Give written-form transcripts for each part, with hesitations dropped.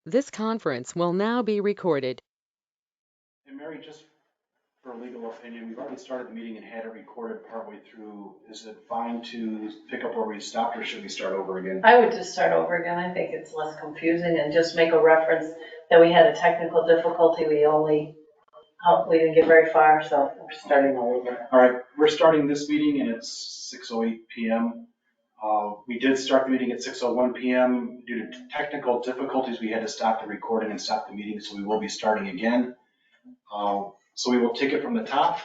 This conference will now be recorded. And Mary, just for a legal opinion, we've already started the meeting and had it recorded partway through. Is it fine to pick up where we stopped, or should we start over again? I would just start over again. I think it's less confusing, and just make a reference that we had a technical difficulty. We didn't get very far, so we're starting all over. All right, we're starting this meeting and it's 6:08 p.m. We did start the meeting at 6:01 p.m. Due to technical difficulties, we had to stop the recording and stop the meeting, so we will be starting again. So we will take it from the top.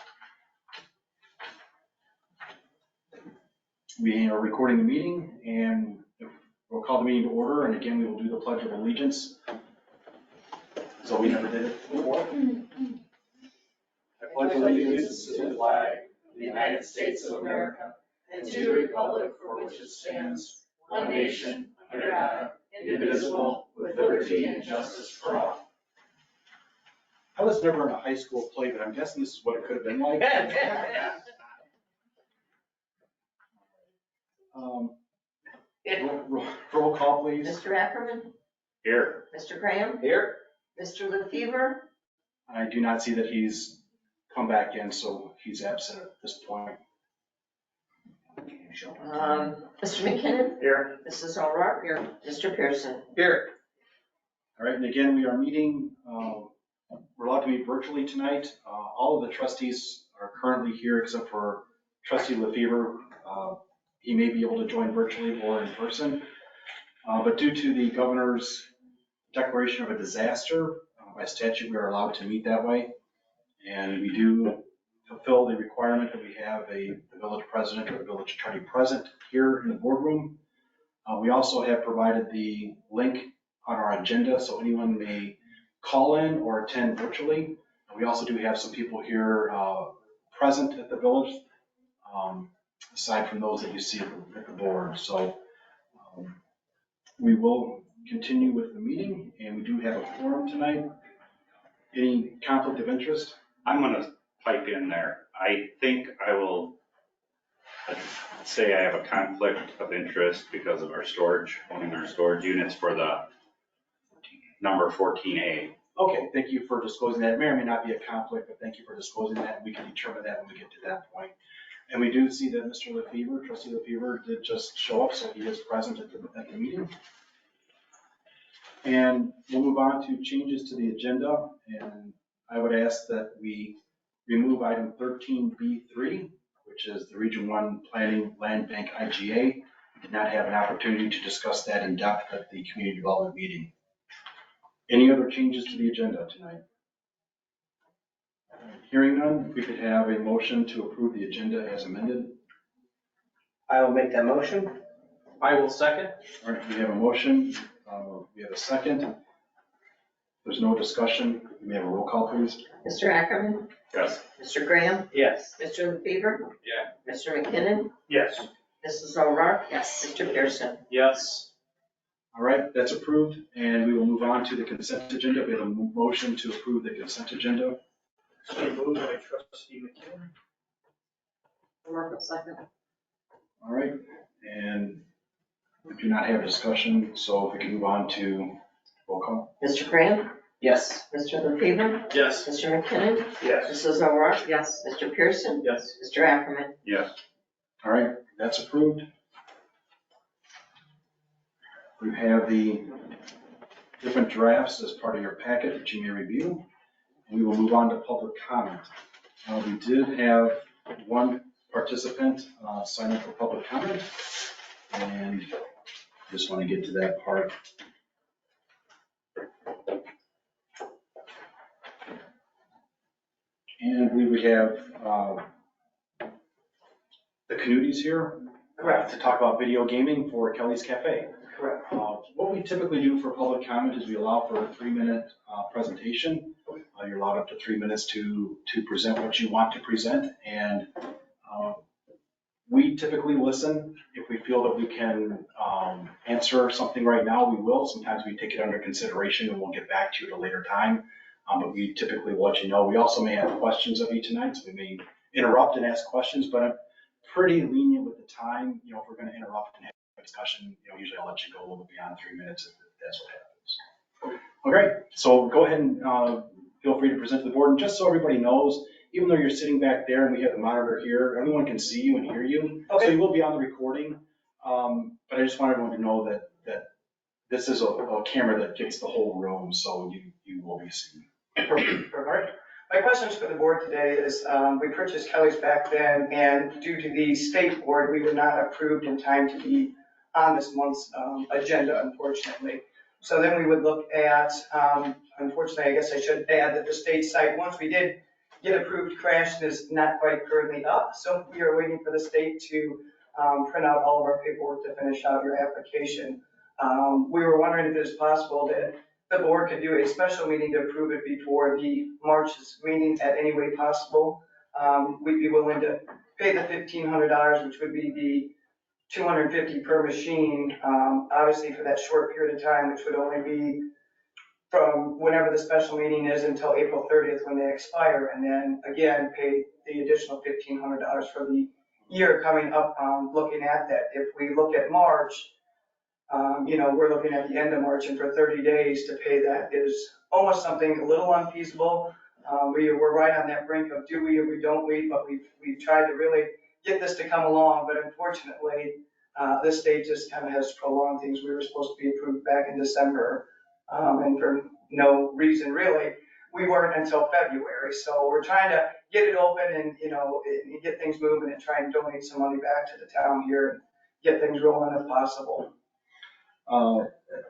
We are recording the meeting, and we'll call the meeting to order, and again, we will do the Pledge of Allegiance. So we never did it before. I pledge allegiance to the flag of the United States of America and to the republic for which it stands, one nation, under God, indivisible, with liberty and justice for all. I was never in a high school play, but I'm guessing this is what it could have been like. Roll call, please. Mr. Ackerman? Here. Mr. Graham? Here. Mr. LaFever? I do not see that he's come back in, so he's absent at this point. Mr. McKinnon? Here. Mrs. O'Rourke? Here. Mr. Pearson? Here. All right, and again, we are meeting, we're allowed to meet virtually tonight. All of the trustees are currently here except for Trustee LaFever. He may be able to join virtually or in person. But due to the governor's declaration of a disaster, by statute, we are allowed to meet that way. And we do fulfill the requirement that we have the village president or the village attorney present here in the boardroom. We also have provided the link on our agenda so anyone may call in or attend virtually. We also do have some people here present at the village, aside from those that you see at the board. So we will continue with the meeting, and we do have a forum tonight. Any conflict of interest? I'm going to pipe in there. I think I will say I have a conflict of interest because of our storage, owning our storage units for the number 14A. Okay, thank you for disclosing that. It may or may not be a conflict, but thank you for disclosing that. We can determine that when we get to that point. And we do see that Mr. LaFever, Trustee LaFever, did just show up, so he is present at the meeting. And we'll move on to changes to the agenda. And I would ask that we remove item 13B3, which is the Region 1 Planning Land Bank IGA. We did not have an opportunity to discuss that in depth at the community development meeting. Any other changes to the agenda tonight? Hearing none, we could have a motion to approve the agenda as amended. I will make that motion. I will second. All right, we have a motion. We have a second. There's no discussion. We may have a roll call, please. Mr. Ackerman? Yes. Mr. Graham? Yes. Mr. LaFever? Yeah. Mr. McKinnon? Yes. Mrs. O'Rourke? Yes. Mr. Pearson? Yes. All right, that's approved, and we will move on to the consent agenda. We have a motion to approve the consent agenda. So moved by Trustee McKinnon. O'Rourke, second. All right, and we do not have discussion, so if we can move on to roll call. Mr. Graham? Yes. Mr. LaFever? Yes. Mr. McKinnon? Yes. Mrs. O'Rourke? Yes. Mr. Pearson? Yes. Mr. Ackerman? Yes. All right, that's approved. We have the different drafts as part of your packet that you may review. And we will move on to public comment. We did have one participant sign up for public comment, and just want to get to that part. And we would have the Canuties here. Correct. To talk about video gaming for Kelly's Cafe. Correct. What we typically do for public comment is we allow for a 3-minute presentation. You're allowed up to 3 minutes to present what you want to present. And we typically listen. If we feel that we can answer something right now, we will. Sometimes we take it under consideration and we'll get back to you at a later time. But we typically will let you know. We also may have questions of you tonight, so we may interrupt and ask questions, but I'm pretty lenient with the time. You know, if we're going to interrupt and have a discussion, you know, usually I'll let you go a little beyond 3 minutes if that's what happens. Okay, so go ahead and feel free to present to the board. And just so everybody knows, even though you're sitting back there and we have the monitor here, everyone can see you and hear you. So Okay. you will be on the recording. But I just want everyone to know that this is a camera that gets the whole room, so you will be seen. Perfect. All right. My questions for the board today is, we purchased Kelly's back then, and due to the state board, we were not approved in time to be on this month's agenda, unfortunately. So then we would look at, unfortunately, I guess I should add that the state site, once we did get approved, crashed, is not quite currently up. So we are waiting for the state to print out all of our paperwork to finish out your application. We were wondering if it is possible that the board could do a special meeting to approve it before the March's meeting at any way possible. We'd be willing to pay the $1,500, which would be the $250 per machine, obviously for that short period of time, which would only be from whenever the special meeting is until April 30th when they expire, and then again, pay the additional $1,500 for the year coming up, looking at that. If we look at March, we're looking at the end of March, and for 30 days to pay that is almost something a little unfeasible. We're right on that brink of do we or we don't we, but we've tried to really get this to come along, but unfortunately, this state just kind of has prolonged things. We were supposed to be approved back in December, and for no reason really, we weren't until February. So we're trying to get it open and, and get things moving and try and donate some money back to the town here and get things rolling if possible.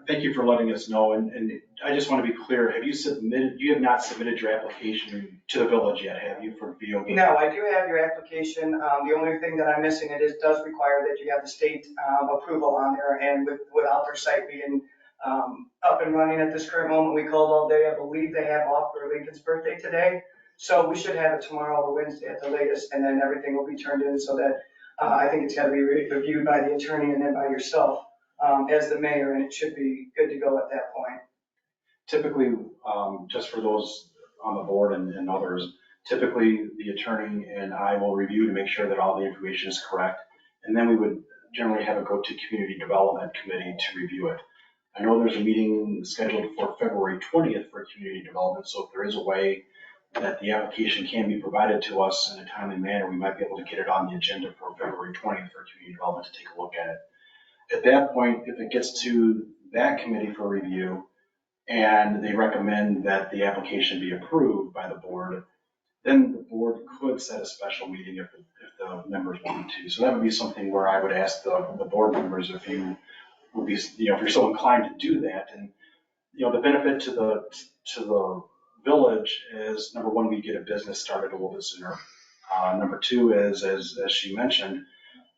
Thank you for letting us know, and I just want to be clear, you have not submitted your application to the village yet, have you, for video games? No, I do have your application. The only thing that I'm missing, does require that you have the state approval on there, and without their site being up and running at this current moment, we called all day. I believe they have off for Lincoln's birthday today, so we should have it tomorrow or Wednesday at the latest, and then everything will be turned in so that I think it's got to be reviewed by the attorney and then by yourself. As the mayor, and it should be good to go at that point. Typically, just for those on the board and others, typically the attorney and I will review to make sure that all the information is correct. And then we would generally have it go to Community Development Committee to review it. I know there's a meeting scheduled for February 20th for Community Development, so if there is a way that the application can be provided to us in a timely manner, we might be able to get it on the agenda for February 20th for Community Development to take a look at it. At that point, if it gets to that committee for review and they recommend that the application be approved by the board, then the board could set a special meeting if the members wanted to. So that would be something where I would ask the board members if you would be, if you're so inclined to do that. And, the benefit to the village is, number one, we get a business started a little bit sooner. Number two is, as she mentioned,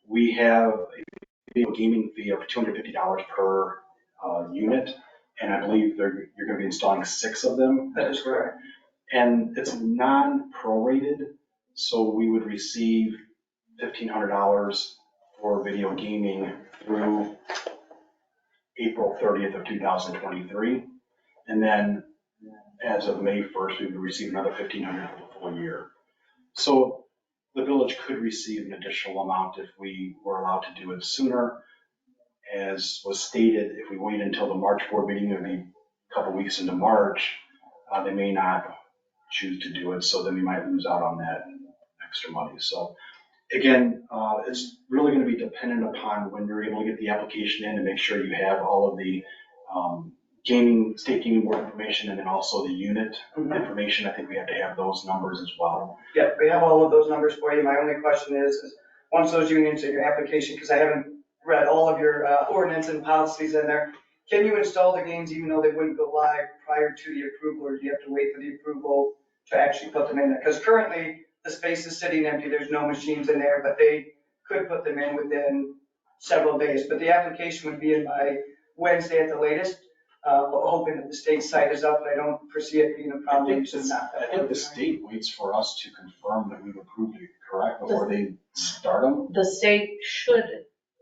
we have a gaming fee of $250 per unit, and I believe you're going to be installing 6 of them. That is correct. And it's non-prorated, so we would receive $1,500 for video gaming through April 30th of 2023, and then as of May 1st, we would receive another $1,500 for the full year. So the village could receive an additional amount if we were allowed to do it sooner. As was stated, if we wait until the March board meeting, it would be a couple weeks into March, they may not choose to do it, so then we might lose out on that extra money. So again, it's really going to be dependent upon when you're able to get the application in and make sure you have all of the state gaming board information, and then also the unit information. I think we have to have those numbers as well. Yeah, we have all of those numbers for you. My only question is once those units in your application, because I haven't read all of your ordinance and policies in there, can you install the games even though they wouldn't go live prior to the approval, or do you have to wait for the approval to actually put them in there? Because currently the space is sitting empty, there's no machines in there, but they could put them in within several days. But the application would be in by Wednesday at the latest. Hoping that the state site is up, but I don't foresee it being a problem. I think the state waits for us to confirm that we've approved it, correct, before they start them? The state should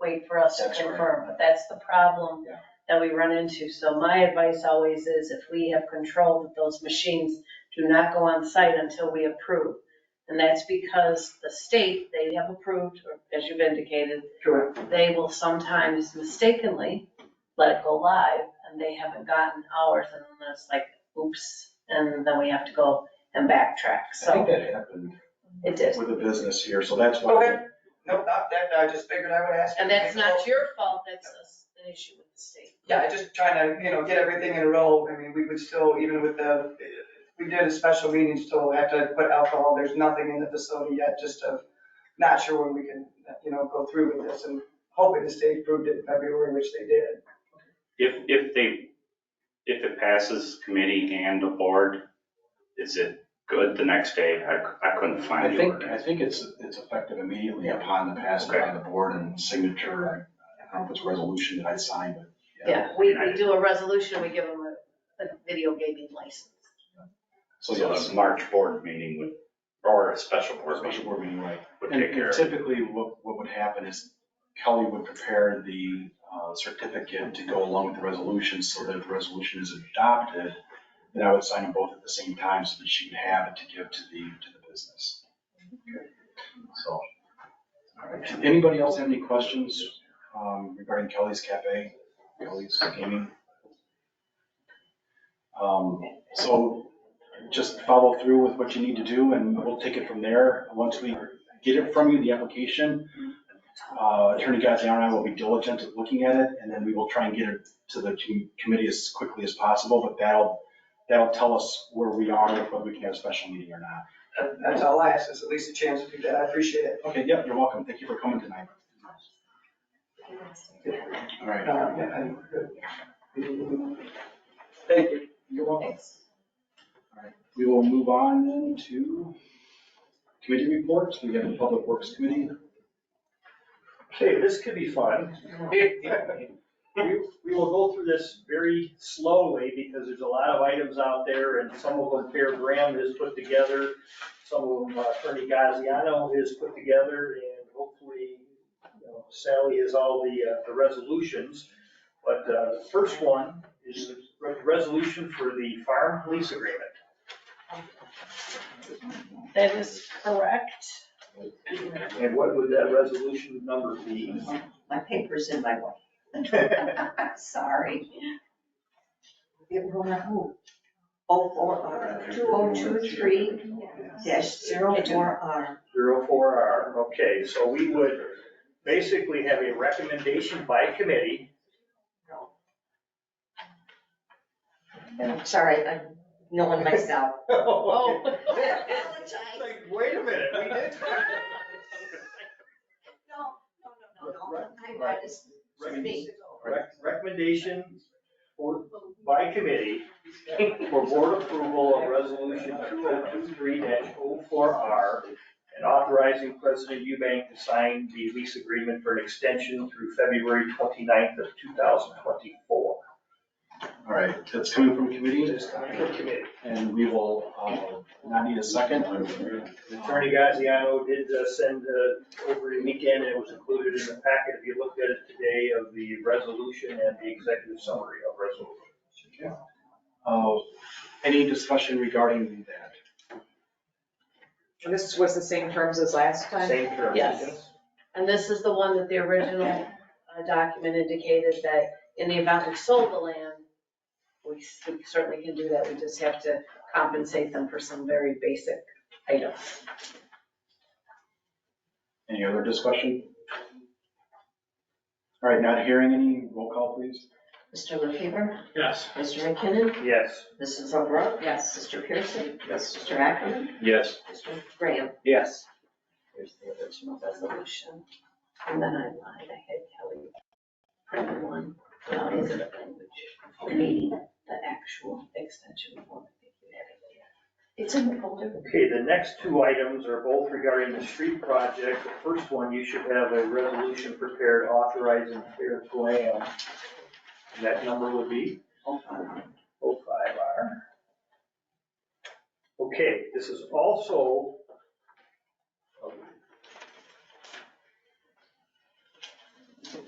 wait for us to That's right. confirm, but that's the problem Yeah. that we run into. So my advice always is if we have control that those machines do not go on site until we approve. And that's because the state, they have approved, or as you've indicated, Correct. they will sometimes mistakenly let it go live, and and they haven't gotten ours, and then it's like, oops, and then we have to go and backtrack, I think so that happened it did. with a business here, so that's Go why. ahead. Nope, not that, I just figured I would ask. And that's not your fault, that's an issue with the state. Yeah, I just trying to, get everything in a row. I mean, we would still, even with we did a special meeting, still have to put alcohol. There's nothing in the facility yet, just not sure when we can, go through with this and hoping the state approved it in February, which they did. If it passes committee and the board, is it good the next day? I couldn't find I the think ordinance. it's effective immediately upon the passing by the board and signature. I don't know if it's a resolution that I signed, but. Yeah, we do a resolution, we give them a video gaming license. So So yes, the March board meeting would, or a special board special meeting board meeting, right. would And take care of it. typically what would happen is Kelly would prepare the certificate to go along with the resolution so that if the resolution is adopted, then I would sign them both at the same time so that she would have it to give to the business. Okay. So, all right. Anybody else have any questions regarding Kelly's Cafe, Kelly's Gaming? So just follow through with what you need to do and we'll take it from there. Once we get it from you, the application, Attorney Gaziano and I will be diligent at looking at it, and then we will try and get it to the committee as quickly as possible, but that'll tell us where we are, whether we can have a special meeting or not. That's all I ask, is at least a chance to do that. I appreciate it. Okay, yep, you're welcome. Thank you for coming tonight. All right. Thank you. You're welcome. All right, we will move on to committee reports. We have the Public Works Committee. Okay, this could be fun. We will go through this very slowly because there's a lot of items out there and some of them Fair Graham has put together, some of them Attorney Gaziano has put together, and hopefully Sally has all the resolutions. But the first one is the resolution for the farm lease agreement. That is correct. And what would that resolution number be? My paper's in my way. Sorry. It will not move. 2023-04R. 04R, okay, so we would basically have a recommendation by committee. And I'm sorry, I'm knowing myself. Oh, Apologize. like, wait a minute, we did. I just speak. Recommendation by committee for board approval of resolution 2023-04R and authorizing President Eubank to sign the lease agreement for an extension through February 29th of 2024. All right, that's coming from committee, This time for committee. and we will not need a second. Attorney Gaziano did send over the weekend, and it was included in the packet, if you looked at it today, of the resolution and the executive summary of resolution. Any discussion regarding that? And this was the same terms as last time? Same terms. Yes. And this is the one that the original document indicated that in the event we sold the land, we certainly can do that. We just have to compensate them for some very basic items. Any other discussion? All right, not hearing any, roll call please. Mr. LaFever? Yes. Mr. McKinnon? Yes. Mrs. O'Rourke? Yes. Mr. Pearson? Yes. Mr. Ackerman? Yes. Mr. Graham? Yes. Here's the original resolution. And then I lied, I had Kelly print one. Well, is it a language? Maybe the actual extension form. It's in the folder. Okay, the next two items are both regarding the street project. The first one, you should have a resolution prepared authorizing Fair Graham. And that number would be 05R. Okay, this is also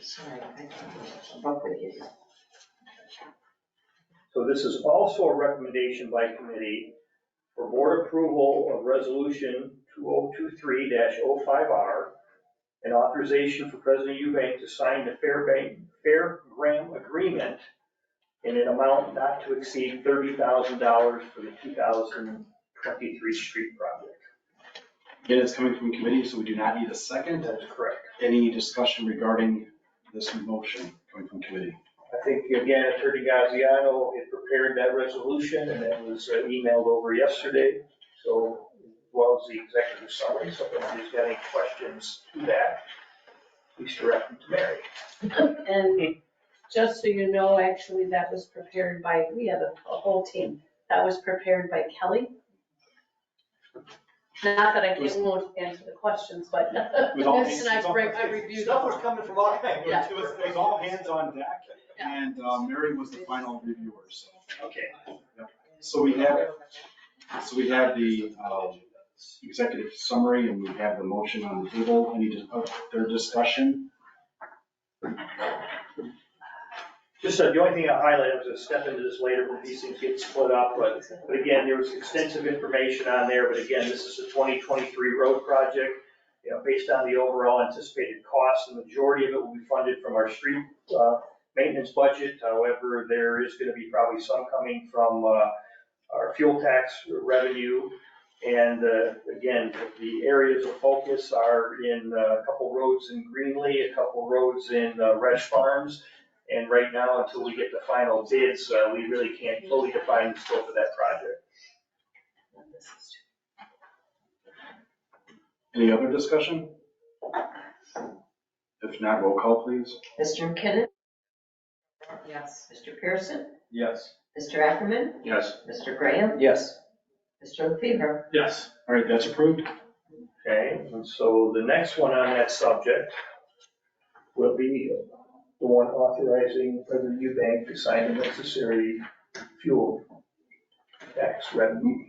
Sorry, I broke with you. So this is also a recommendation by committee for board approval of resolution 2023-05R and authorization for President Eubank to sign the Fair Graham agreement in an amount not to exceed $30,000 for the 2023 street project. Again, it's coming from committee, so we do not need a second. That is correct. Any discussion regarding this motion coming from committee? I think, again, Attorney Gaziano had prepared that resolution, and it was emailed over yesterday, so, as well as the executive summary, so if anybody's got any questions to that, please direct them to Mary. And just so you know, actually, that was prepared by, we had a whole team. That was prepared by Kelly. Not that I won't answer the questions, but, was all- and I reviewed. Stuff was coming from all kinds. Yeah. It was all hands on deck, and Mary was the final reviewer, so. Okay. So we have the executive summary, and we have the motion on the table. Any other discussion? Just the only thing I highlight, I was gonna step into this later when these things get split up, but again, there was extensive information on there, but again, this is a 2023 road project. You know, based on the overall anticipated cost, the majority of it will be funded from our street maintenance budget. However, there is gonna be probably some coming from our fuel tax revenue. And again, the areas of focus are in a couple roads in Greenlee, a couple roads in Resch Farms. And right now, until we get the final bids, we really can't fully define the scope of that project. Any other discussion? If not, roll call, please. Mr. McKinnon, Yes. Mr. Pearson, Yes. Mr. Ackerman, Yes. Mr. Graham, Yes. Mr. LaFever. Yes. All right, that's approved. Okay, and so the next one on that subject will be the one authorizing President Eubank to sign the necessary fuel tax revenue.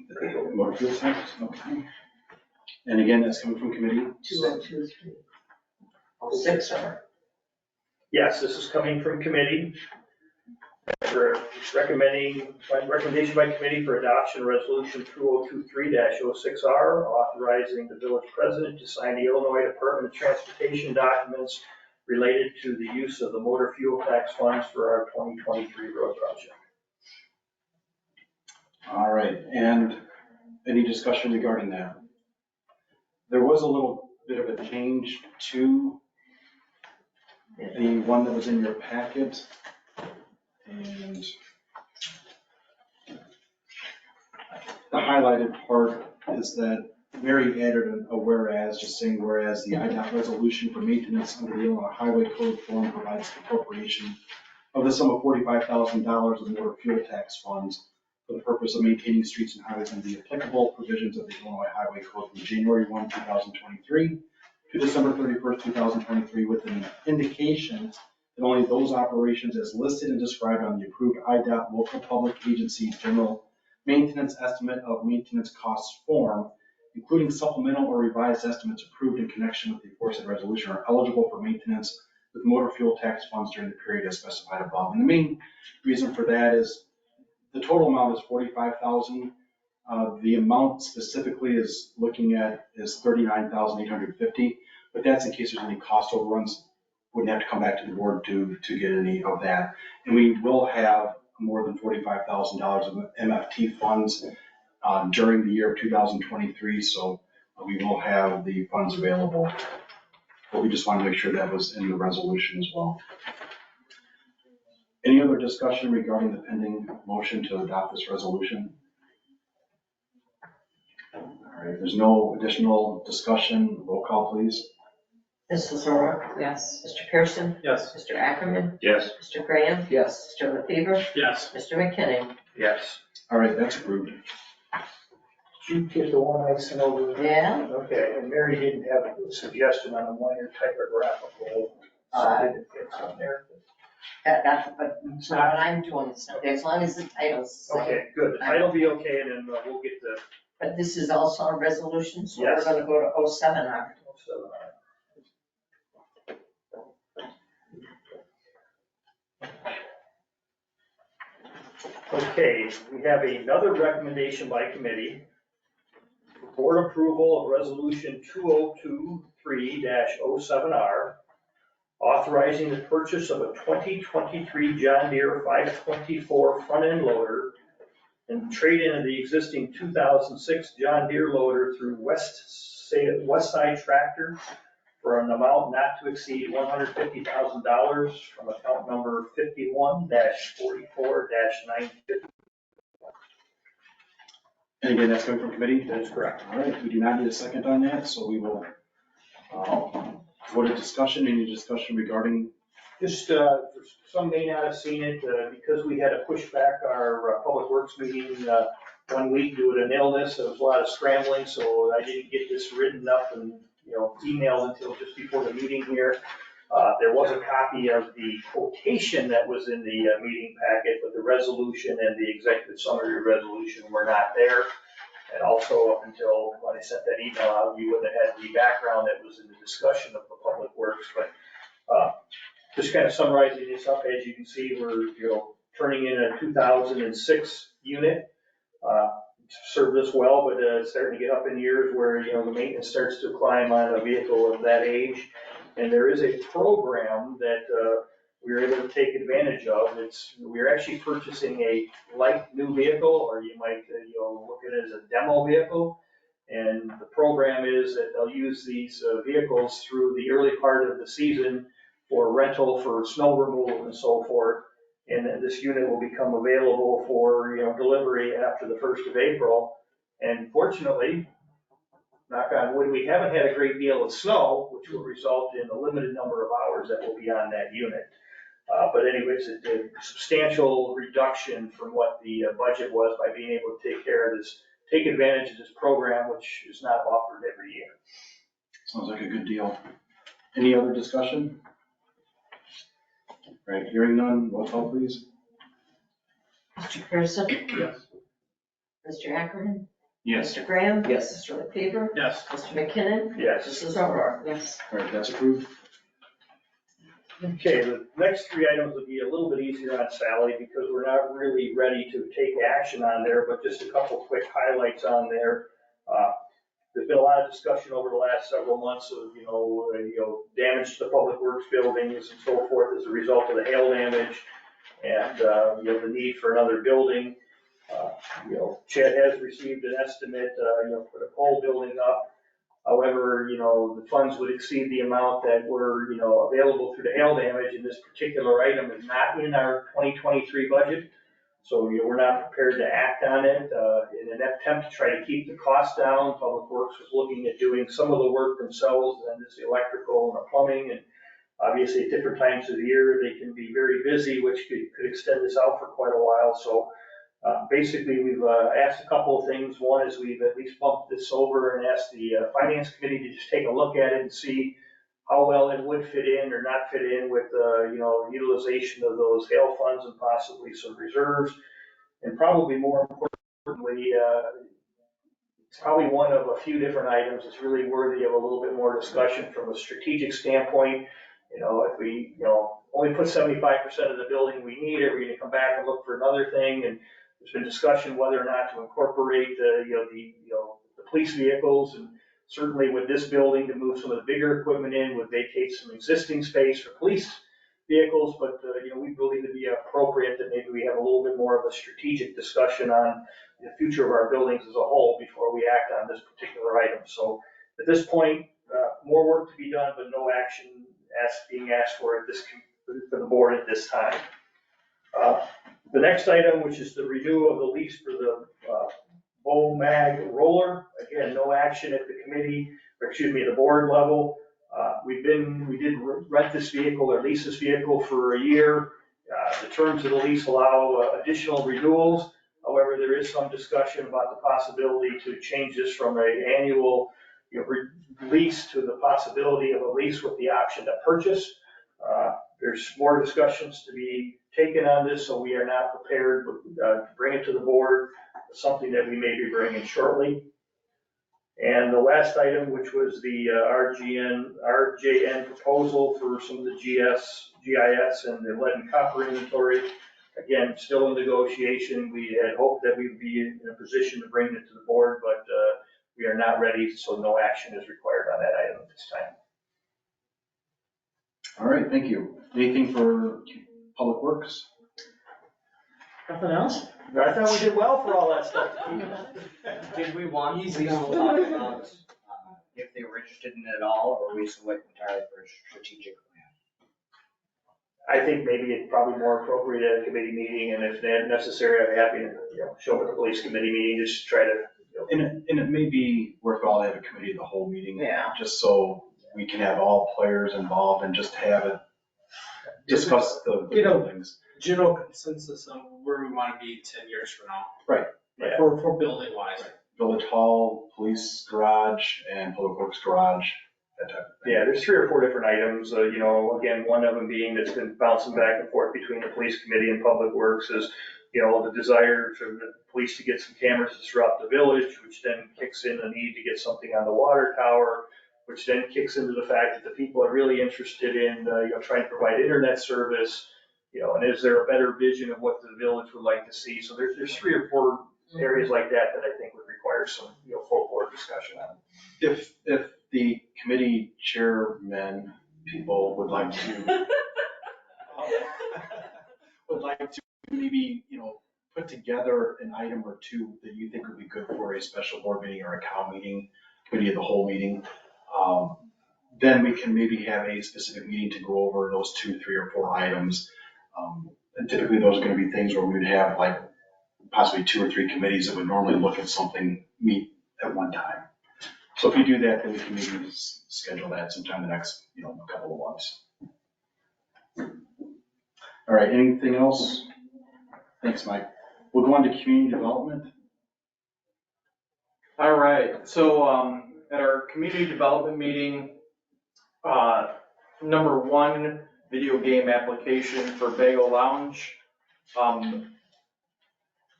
Motor fuel tax, okay. And again, that's coming from committee. 2023. 06 are. Yes, this is coming from committee. For recommendation by committee for adoption of resolution 2023-06R, authorizing the village president to sign the Illinois Department of Transportation documents related to the use of the motor fuel tax funds for our 2023 road project. All right, and any discussion regarding that? There was a little bit of a change to the one that was in your packet. And the highlighted part is that Mary added a whereas, just saying whereas the IDOT resolution for maintenance under the Illinois Highway Code form provides the appropriation of the sum of $45,000 of motor fuel tax funds for the purpose of maintaining streets and highways under the applicable provisions of the Illinois Highway Code from January 1, 2023 to December 31st, 2023, with an indication that only those operations as listed and described on the approved IDOT local public agency general maintenance estimate of maintenance costs form, including supplemental or revised estimates approved in connection with the aforesaid resolution, are eligible for maintenance with motor fuel tax funds during the period as specified above. And the main reason for that is the total amount is $45,000. The amount specifically is looking at is $39,850, but that's in case there's any cost overruns. Wouldn't have to come back to the board to get any of that. And we will have more than $45,000 of MFT funds during the year of 2023, so we will have the funds available. But we just want to make sure that was in the resolution as well. Any other discussion regarding the pending motion to adopt this resolution? All right, there's no additional discussion. Roll call, please. Mrs. O'Rourke, Yes. Mr. Pearson, Yes. Mr. Ackerman, Yes. Mr. Graham, Yes. Mr. LaFever, Yes. Mr. McKinnon. Yes. All right, that's approved. Did you get the one I sent over? Yeah. Okay, and Mary didn't have a suggestion on a minor typographical. It's on there. But it's not what I'm doing, it's not, as long as the title's the same. Okay, good. The title will be okay, and then we'll get the. But this is also a resolution, so we're Yes. gonna go to 07R. Okay, we have another recommendation by committee. Board approval of resolution 2023-07R, authorizing the purchase of a 2023 John Deere 524 front-end loader and trade-in of the existing 2006 John Deere loader through Westside Tractor for an amount not to exceed $150,000 from account number 51-44-950. And again, that's coming from committee? That is correct. All right, we do not need a second on that, so we will go to discussion. Any discussion regarding? Just, some may not have seen it, because we had to push back our Public Works meeting 1 week due to an illness. There was a lot of scrambling, so I didn't get this written up and, emailed until just before the meeting here. There was a copy of the quotation that was in the meeting packet, but the resolution and the executive summary resolution were not there. And also, up until when I sent that email out, you wouldn't have had the background that was in the discussion of the Public Works. But just kind of summarizing this up, as you can see, we're turning in a 2006 unit. Served us well, but it's starting to get up in years where the maintenance starts to climb on a vehicle of that age. And there is a program that we were able to take advantage of. We're actually purchasing a light new vehicle, or you might look at it as a demo vehicle. And the program is that they'll use these vehicles through the early part of the season for rental, for snow removal and so forth. And then this unit will become available for delivery after the 1st of April. And fortunately, knock on wood, we haven't had a great deal of snow, which will result in a limited number of hours that will be on that unit. But anyways, it's a substantial reduction from what the budget was by being able to take advantage of this program, which is not offered every year. Sounds like a good deal. Any other discussion? All right, hearing none, roll call please. Mr. Pearson? Yes. Mr. Ackerman? Yes. Mr. Graham? Yes. Mr. LaFever? Yes. Mr. McKinnon? Yes. Mrs. O'Rourke? Yes. All right, that's approved. Okay, the next 3 items will be a little bit easier on Sally because we're not really ready to take action on there, but just a couple quick highlights on there. There's been a lot of discussion over the last several months of, damage to the public works buildings and so forth as a result of the hail damage and, the need for another building. Chad has received an estimate, for the pole building up. However, the funds would exceed the amount that were, available through the hail damage, and this particular item is not in our 2023 budget. So we're not prepared to act on it. In an attempt to try to keep the cost down, Public Works was looking at doing some of the work themselves, and it's the electrical and the plumbing, and obviously at different times of the year, they can be very busy, which could extend this out for quite a while. So basically, we've asked a couple of things. One is we've at least bumped this over and asked the Finance Committee to just take a look at it and see how well it would fit in or not fit in with, utilization of those hail funds and possibly some reserves. And probably more importantly, it's probably one of a few different items that's really worthy of a little bit more discussion from a strategic standpoint. If we, only put 75% of the building we need, are we gonna come back and look for another thing? And there's been discussion whether or not to incorporate the police vehicles, and certainly with this building to move some of the bigger equipment in would vacate some existing space for police vehicles. But we believe it'd be appropriate that maybe we have a little bit more of a strategic discussion on the future of our buildings as a whole before we act on this particular item. So at this point, more work to be done, but no action being asked for the board at this time. The next item, which is the renewal of the lease for the BOMAG roller. Again, no action at the the board level. We did rent this vehicle or lease this vehicle for a year. The terms of the lease allow additional renewals. However, there is some discussion about the possibility to change this from an annual lease to the possibility of a lease with the option to purchase. There's more discussions to be taken on this, so we are not prepared to bring it to the board. It's something that we may be bringing shortly. And the last item, which was the RJN proposal for some of the GIS and the lead and copper inventory. Again, still in negotiation. We had hoped that we'd be in a position to bring it to the board, but we are not ready, so no action is required on that item at this time. All right, thank you. Anything for Public Works? Nothing else? I thought we did well for all that stuff. Did we want police to talk about if they were interested in it at all, or were we still waiting entirely for a strategic plan? I think maybe it's probably more appropriate at a committee meeting, and if necessary, I'd be happy to, show up at the police committee meeting, just to try to, And it may be worthwhile to have a committee of the whole meeting. Yeah. Just so we can have all players involved and just have it, discuss the buildings. General consensus of where we want to be 10 years from now. Right. Yeah. For building wise. Village Hall, Police Garage, and Public Works Garage, that type of thing. yeah, there's 3 or 4 different items, again, one of them being that's been bouncing back and forth between the police committee and public works is, the desire for the police to get some cameras throughout the village, which then kicks in the need to get something on the water tower, which then kicks into the fact that the people are really interested in, trying to provide internet service, and is there a better vision of what the village would like to see? So there's 3 or 4 areas like that that I think would require some, full board discussion on. If the committee chairmen, people would like to, maybe, put together an item or 2 that you think would be good for a special board meeting or a COW meeting, committee of the whole meeting, then we can maybe have a specific meeting to go over those 2, 3, or 4 items. And typically those are gonna be things where we would have like possibly 2 or 3 committees that would normally look at something, meet at one time. So if you do that, then we can maybe schedule that sometime the next, couple of months. All right, anything else? Thanks, Mike. We'll go on to community development. All right, so at our community development meeting, number 1 video game application for Bagel Lounge.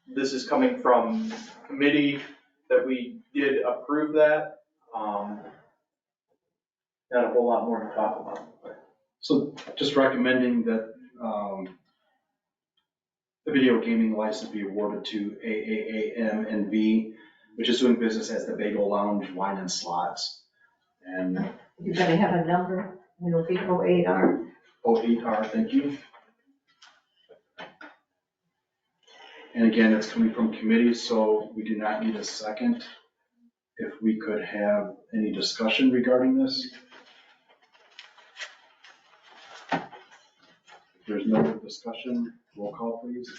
This is coming from committee that we did approve that. Not a whole lot more to talk about. So just recommending that the video gaming license be awarded to AAAM&V, which is doing business as the Bagel Lounge Wine and Slots. And You gotta have a number, it'll be 08R. 08R, thank you. And again, it's coming from committee, so we do not need a second. If we could have any discussion regarding this. If there's no discussion, roll call please.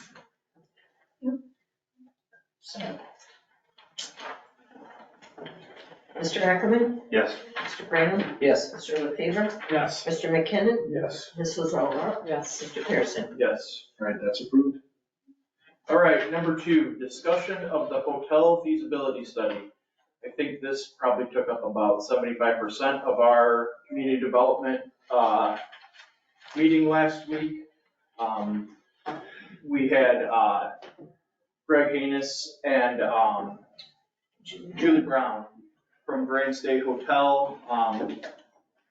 Mr. Ackerman? Yes. Mr. Brandon? Yes. Mr. LaFever? Yes. Mr. McKinnon? Yes. Mrs. O'Rourke? Yes. Mr. Pearson? Yes. All right, that's approved. All right, number 2, discussion of the hotel feasibility study. I think this probably took up about 75% of our community development meeting last week. We had Greg Haynes and Julie Brown from Grand State Hotel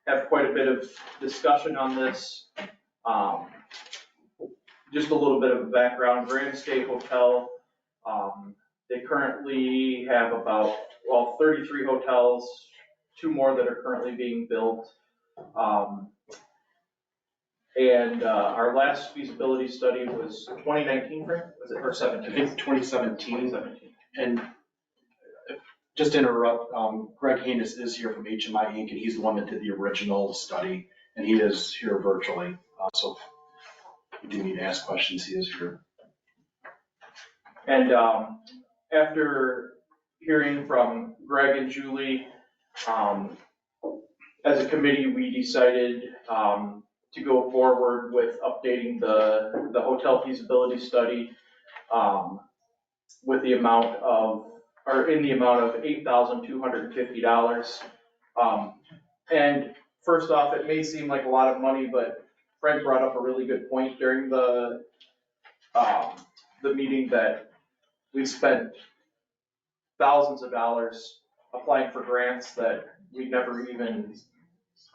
have quite a bit of discussion on this. Just a little bit of background, Grand State Hotel, they currently have about, 33 hotels, 2 more that are currently being built. And our last feasibility study was 2019, Frank? Was it, or 17? I think 2017. And just to interrupt, Greg Haynes is here from HMI Inc., and he's the one that did the original study, and he is here virtually. So if you do need to ask questions, he is here. And after hearing from Greg and Julie, as a committee, we decided to go forward with updating the hotel feasibility study with the amount of, or in the amount of $8,250. And first off, it may seem like a lot of money, but Frank brought up a really good point during the meeting that we spent thousands of dollars applying for grants that we never even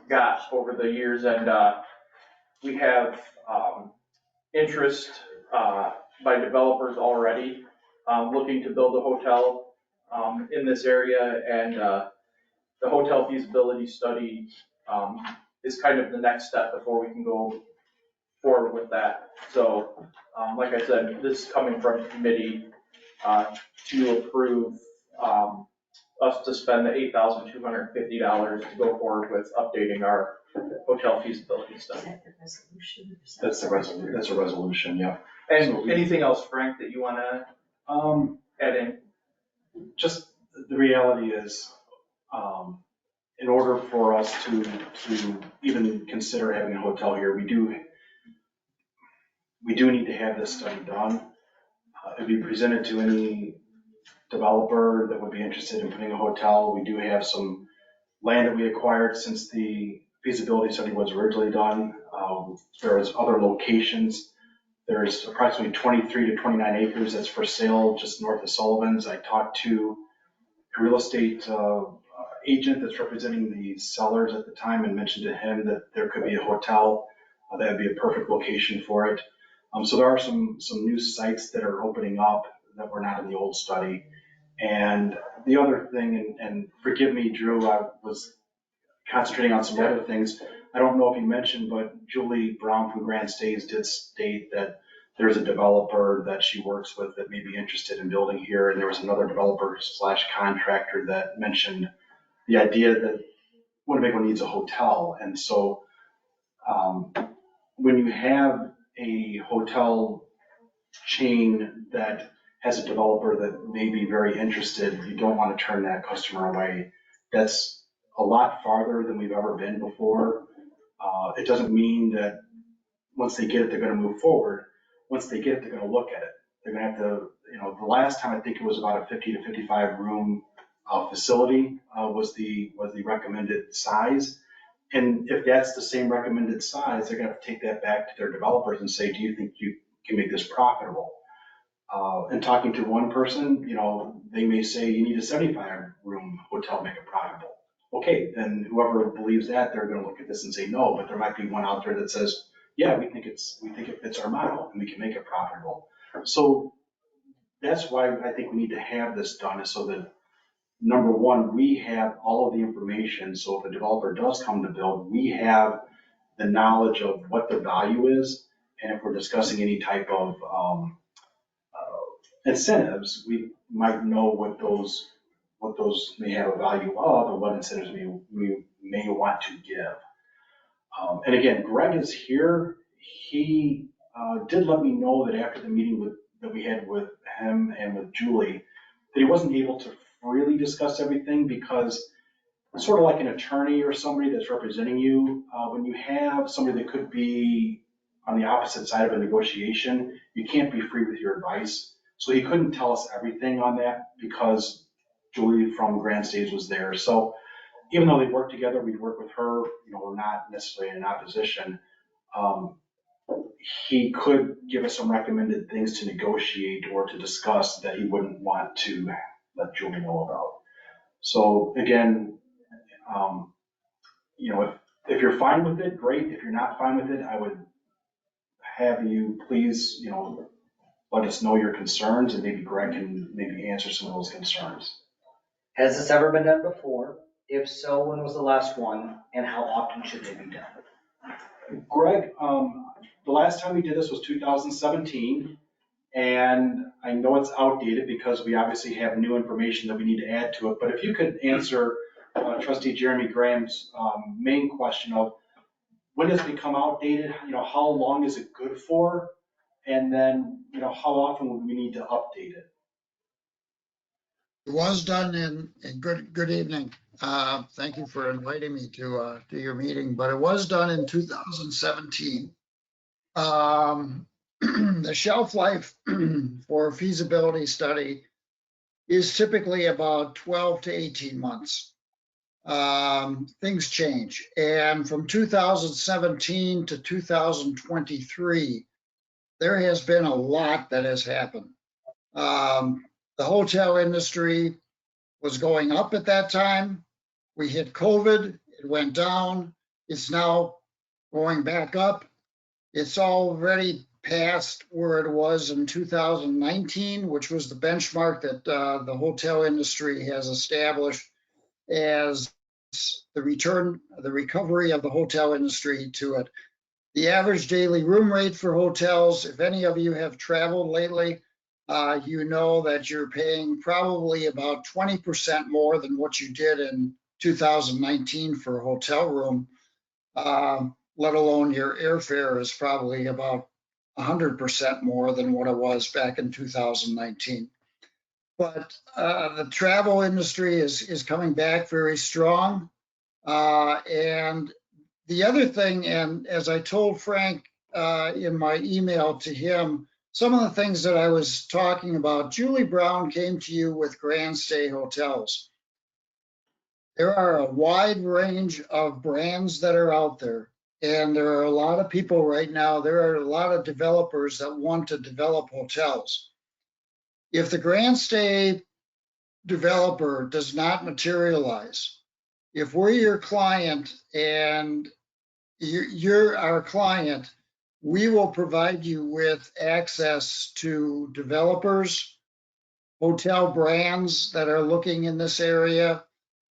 got over the years. And we have interest by developers already looking to build a hotel in this area. And the hotel feasibility study is kind of the next step before we can go forward with that. So, like I said, this is coming from committee, to approve, us to spend the $8,250 to go forward with updating our hotel feasibility Is study. that the resolution? That's a resolution, yeah. And anything else, Frank, that you wanna add in? Just, the reality is, in order for us to even consider having a hotel here, we do need to have this study done. It'd be presented to any developer that would be interested in putting a hotel. We do have some land that we acquired since the feasibility study was originally done. There is other locations. There's approximately 23 to 29 acres that's for sale just north of Sullivan's. I talked to a real estate agent that's representing the sellers at the time and mentioned to him that there could be a hotel. That would be a perfect location for it. So there are some new sites that are opening up that were not in the old study. And the other thing, and forgive me, Drew, I was concentrating on some other things. I don't know if you mentioned, but Julie Brown from Grand Stays did state that there's a developer that she works with that may be interested in building here. And there was another developer / contractor that mentioned the idea that Winnebago needs a hotel. And so when you have a hotel chain that has a developer that may be very interested, you don't want to turn that customer away. That's a lot farther than we've ever been before. It doesn't mean that once they get it, they're going to move forward. Once they get it, they're going to look at it. They're going to have to, the last time I think it was about a 50 to 55 room facility was the recommended size. And if that's the same recommended size, they're going to have to take that back to their developers and say, do you think you can make this profitable? And talking to one person, they may say you need a 75 room hotel to make it profitable. Okay, then whoever believes that, they're going to look at this and say no, but there might be one out there that says, yeah, we think it fits our model and we can make it profitable. So that's why I think we need to have this done, is so that, number one, we have all of the information. So if a developer does come to build, we have the knowledge of what the value is. And if we're discussing any type of incentives, we might know what those may have a value of and what incentives we may want to give. And again, Greg is here. He did let me know that after the meeting that we had with him and with Julie, that he wasn't able to really discuss everything because it's sort of like an attorney or somebody that's representing you. When you have somebody that could be on the opposite side of a negotiation, you can't be free with your advice. So he couldn't tell us everything on that because Julie from Grand Stays was there. So even though they work together, we work with her, we're not necessarily in opposition. He could give us some recommended things to negotiate or to discuss that he wouldn't want to let Julie know about. So again, if you're fine with it, great. If you're not fine with it, I would have you please, let us know your concerns, and maybe Greg can maybe answer some of those concerns. Has this ever been done before? If so, when was the last one, and how often should they be done? Greg, the last time we did this was 2017, and I know it's outdated because we obviously have new information that we need to add to it, but if you could answer Trustee Jeremy Graham's main question of when does it become outdated, how long is it good for, and then, how often would we need to update it? It was done good evening. Thank you for inviting me to your meeting, but it was done in 2017. The shelf life for a feasibility study is typically about 12 to 18 months. Things change. And from 2017 to 2023, there has been a lot that has happened. The hotel industry was going up at that time. We hit COVID, it went down. It's now going back up. It's already past where it was in 2019, which was the benchmark that the hotel industry has established as the recovery of the hotel industry to it. The average daily room rate for hotels, if any of you have traveled lately, you know that you're paying probably about 20% more than what you did in 2019 for a hotel room, let alone your airfare is probably about 100% more than what it was back in 2019. But the travel industry is coming back very strong. And the other thing, and as I told Frank in my email to him, some of the things that I was talking about, Julie Brown came to you with Grand Stay Hotels. There are a wide range of brands that are out there, and there are a lot of people right now, there are a lot of developers that want to develop hotels. If the Grand Stay developer does not materialize, if we're your client and you're our client, we will provide you with access to developers, hotel brands that are looking in this area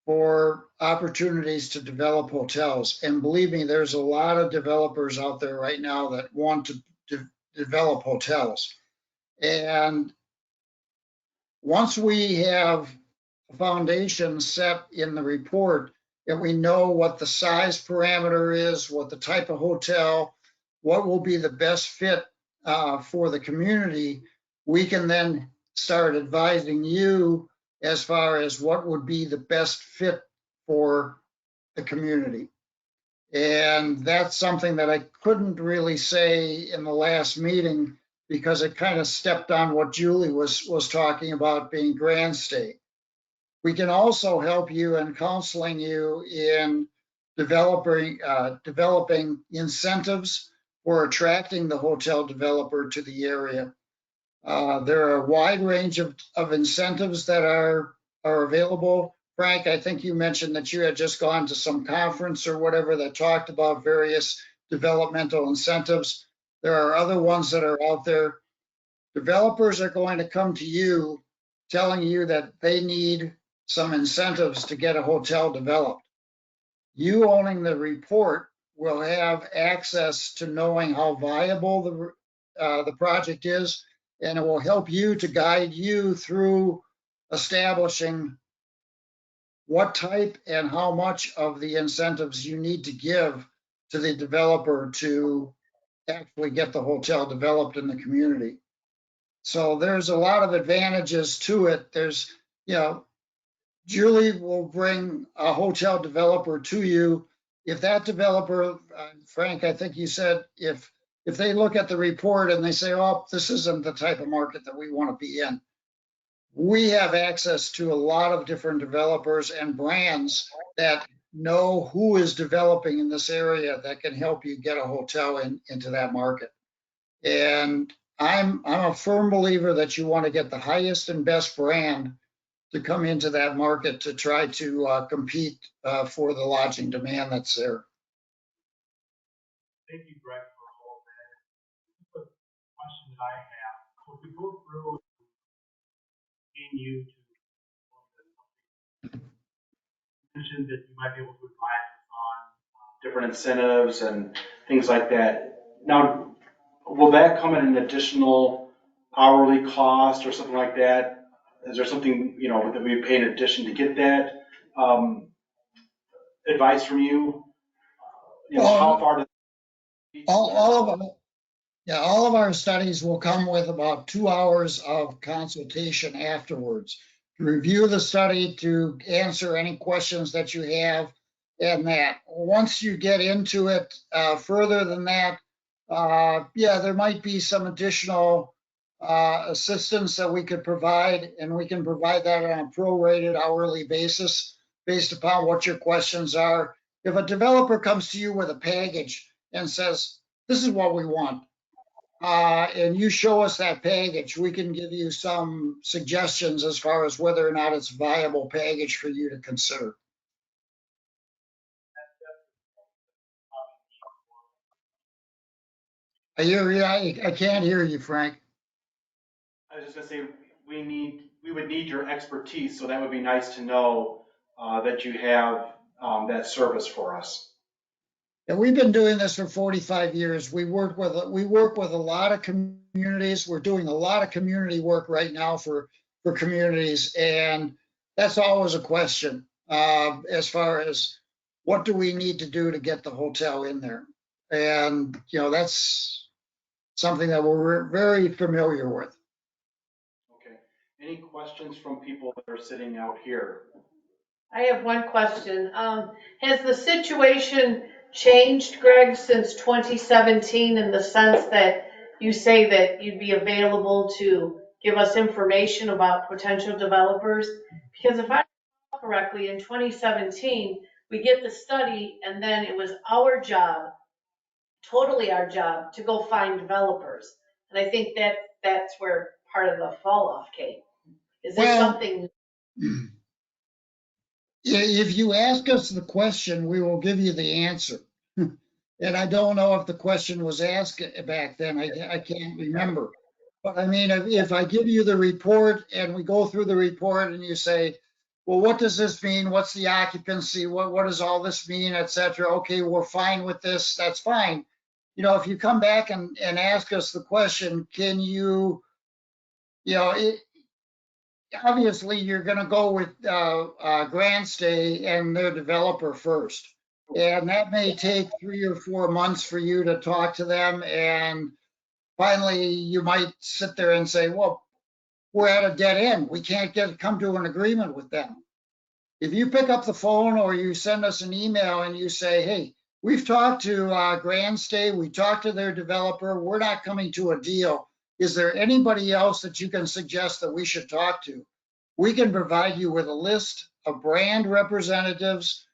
for opportunities to develop hotels. And believe me, there's a lot of developers out there right now that want to develop hotels. And once we have a foundation set in the report, and we know what the size parameter is, what the type of hotel, what will be the best fit for the community, we can then start advising you as far as what would be the best fit for the community. And that's something that I couldn't really say in the last meeting because it kind of stepped on what Julie was talking about being Grand Stay. We can also help you in counseling you in developing incentives for attracting the hotel developer to the area. There are a wide range of incentives that are available. Frank, I think you mentioned that you had just gone to some conference or whatever that talked about various developmental incentives. There are other ones that are out there. Developers are going to come to you telling you that they need some incentives to get a hotel developed. You owning the report will have access to knowing how viable the project is, and it will help you to guide you through establishing what type and how much of the incentives you need to give to the developer to actually get the hotel developed in the community. So there's a lot of advantages to it. There's, Julie will bring a hotel developer to you. If that developer, Frank, I think you said, if they look at the report and they say, oh, this isn't the type of market that we want to be in, we have access to a lot of different developers and brands that know who is developing in this area that can help you get a hotel into that market. And I'm a firm believer that you want to get the highest and best brand to come into that market to try to compete for the lodging demand that's there. Thank you, Greg, for all of that. The question that I have, so if we go through getting you to mention that you might be able to advise us on different incentives and things like that. Now, will that come at an additional hourly cost or something like that? Is there something, that we pay in addition to get that advice from you? How far does all of our studies will come with about 2 hours of consultation afterwards to review the study, to answer any questions that you have, and that once you get into it further than that, there might be some additional assistance that we could provide, and we can provide that on a prorated hourly basis based upon what your questions are. If a developer comes to you with a package and says, this is what we want, and you show us that package, we can give you some suggestions as far as whether or not it's a viable package for you to consider. I can't hear you, Frank. I was just gonna say, we would need your expertise, so that would be nice to know that you have that service for us. And we've been doing this for 45 years. We work with a lot of communities. We're doing a lot of community work right now for communities. And that's always a question as far as what do we need to do to get the hotel in there? And, that's something that we're very familiar with. Okay. Any questions from people that are sitting out here? I have one question. Has the situation changed, Greg, since 2017 in the sense that you say that you'd be available to give us information about potential developers? Because if I recall correctly, in 2017, we get the study and then it was our job, totally our job, to go find developers. And I think that's where part of the fall off came. Is there Well- something? If you ask us the question, we will give you the answer. And I don't know if the question was asked back then. I can't remember. But I mean, if I give you the report and we go through the report and you say, well, what does this mean? What's the occupancy? What does all this mean, et cetera? Okay, we're fine with this. That's fine. If you come back and ask us the question, can you, obviously you're going to go with Grand Stay and their developer first. And that may take 3 or 4 months for you to talk to them. And finally, you might sit there and say, well, we're at a dead end. We can't come to an agreement with them. If you pick up the phone or you send us an email and you say, hey, we've talked to Grand Stay, we talked to their developer, we're not coming to a deal. Is there anybody else that you can suggest that we should talk to? We can provide you with a list of brand representatives.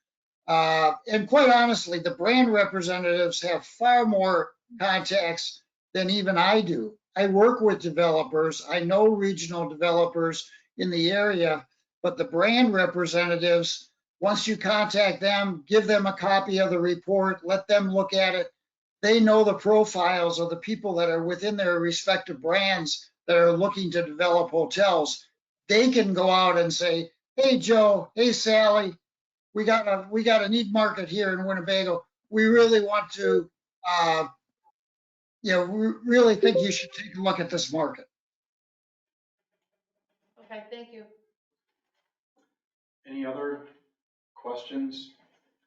And quite honestly, the brand representatives have far more contacts than even I do. I work with developers. I know regional developers in the area, but the brand representatives, once you contact them, give them a copy of the report, let them look at it. They know the profiles of the people that are within their respective brands that are looking to develop hotels. They can go out and say, hey, Joe, hey, Sally, we got a need market here in Winnebago. We really want to, we really think you should take a look at this market. Okay, thank you. Any other questions?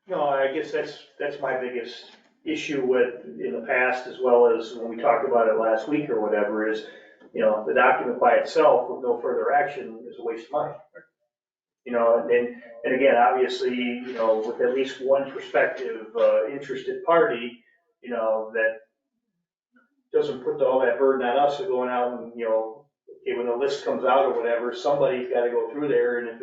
No, I guess that's my biggest issue with, in the past, as well as when we talked about it last week or whatever, is, the document by itself with no further action is a waste of money. And again, obviously, with at least one prospective, interested party, that doesn't put all that burden on us of going out and, okay, when the list comes out or whatever, somebody's gotta go through there, and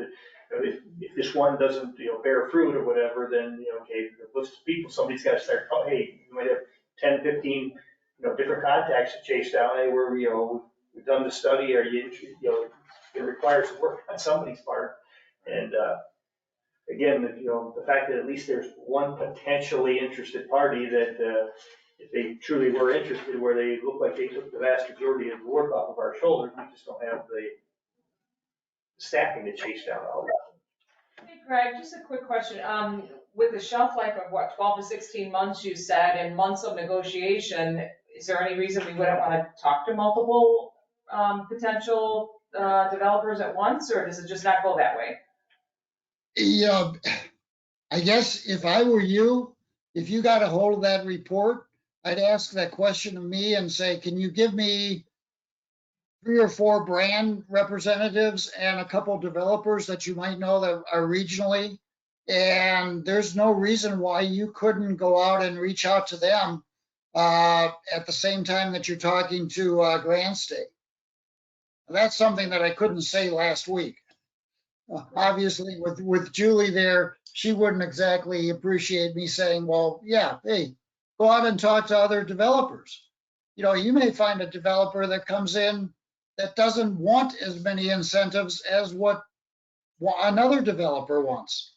if this one doesn't, bear fruit or whatever, then, okay, the list of people, somebody's gotta start, hey, you might have 10, 15, different contacts to chase down. Hey, we've done the study, are you, it requires work on somebody's part. And, again, the fact that at least there's one potentially interested party that, if they truly were interested, where they look like they took the vast majority of the work off of our shoulders, we just don't have the staffing to chase down all that. Hey, Greg, just a quick question. With the shelf life of what, 12 to 16 months, you said, and months of negotiation, is there any reason we wouldn't want to talk to multiple potential developers at once, or does it just not go that way? I guess if I were you, if you got a hold of that report, I'd ask that question of me and say, can you give me 3 or 4 brand representatives and a couple developers that you might know that are regionally? And there's no reason why you couldn't go out and reach out to them at the same time that you're talking to Grand Stay. That's something that I couldn't say last week. Obviously, with Julie there, she wouldn't exactly appreciate me saying, well, yeah, hey, go out and talk to other developers. You may find a developer that comes in that doesn't want as many incentives as what another developer wants.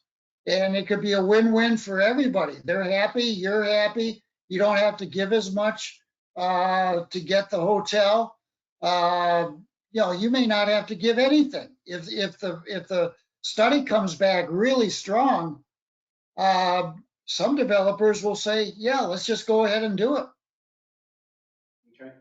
And it could be a win-win for everybody. They're happy, you're happy. You don't have to give as much to get the hotel. You may not have to give anything. If the study comes back really strong, some developers will say, yeah, let's just go ahead and do it. Okay.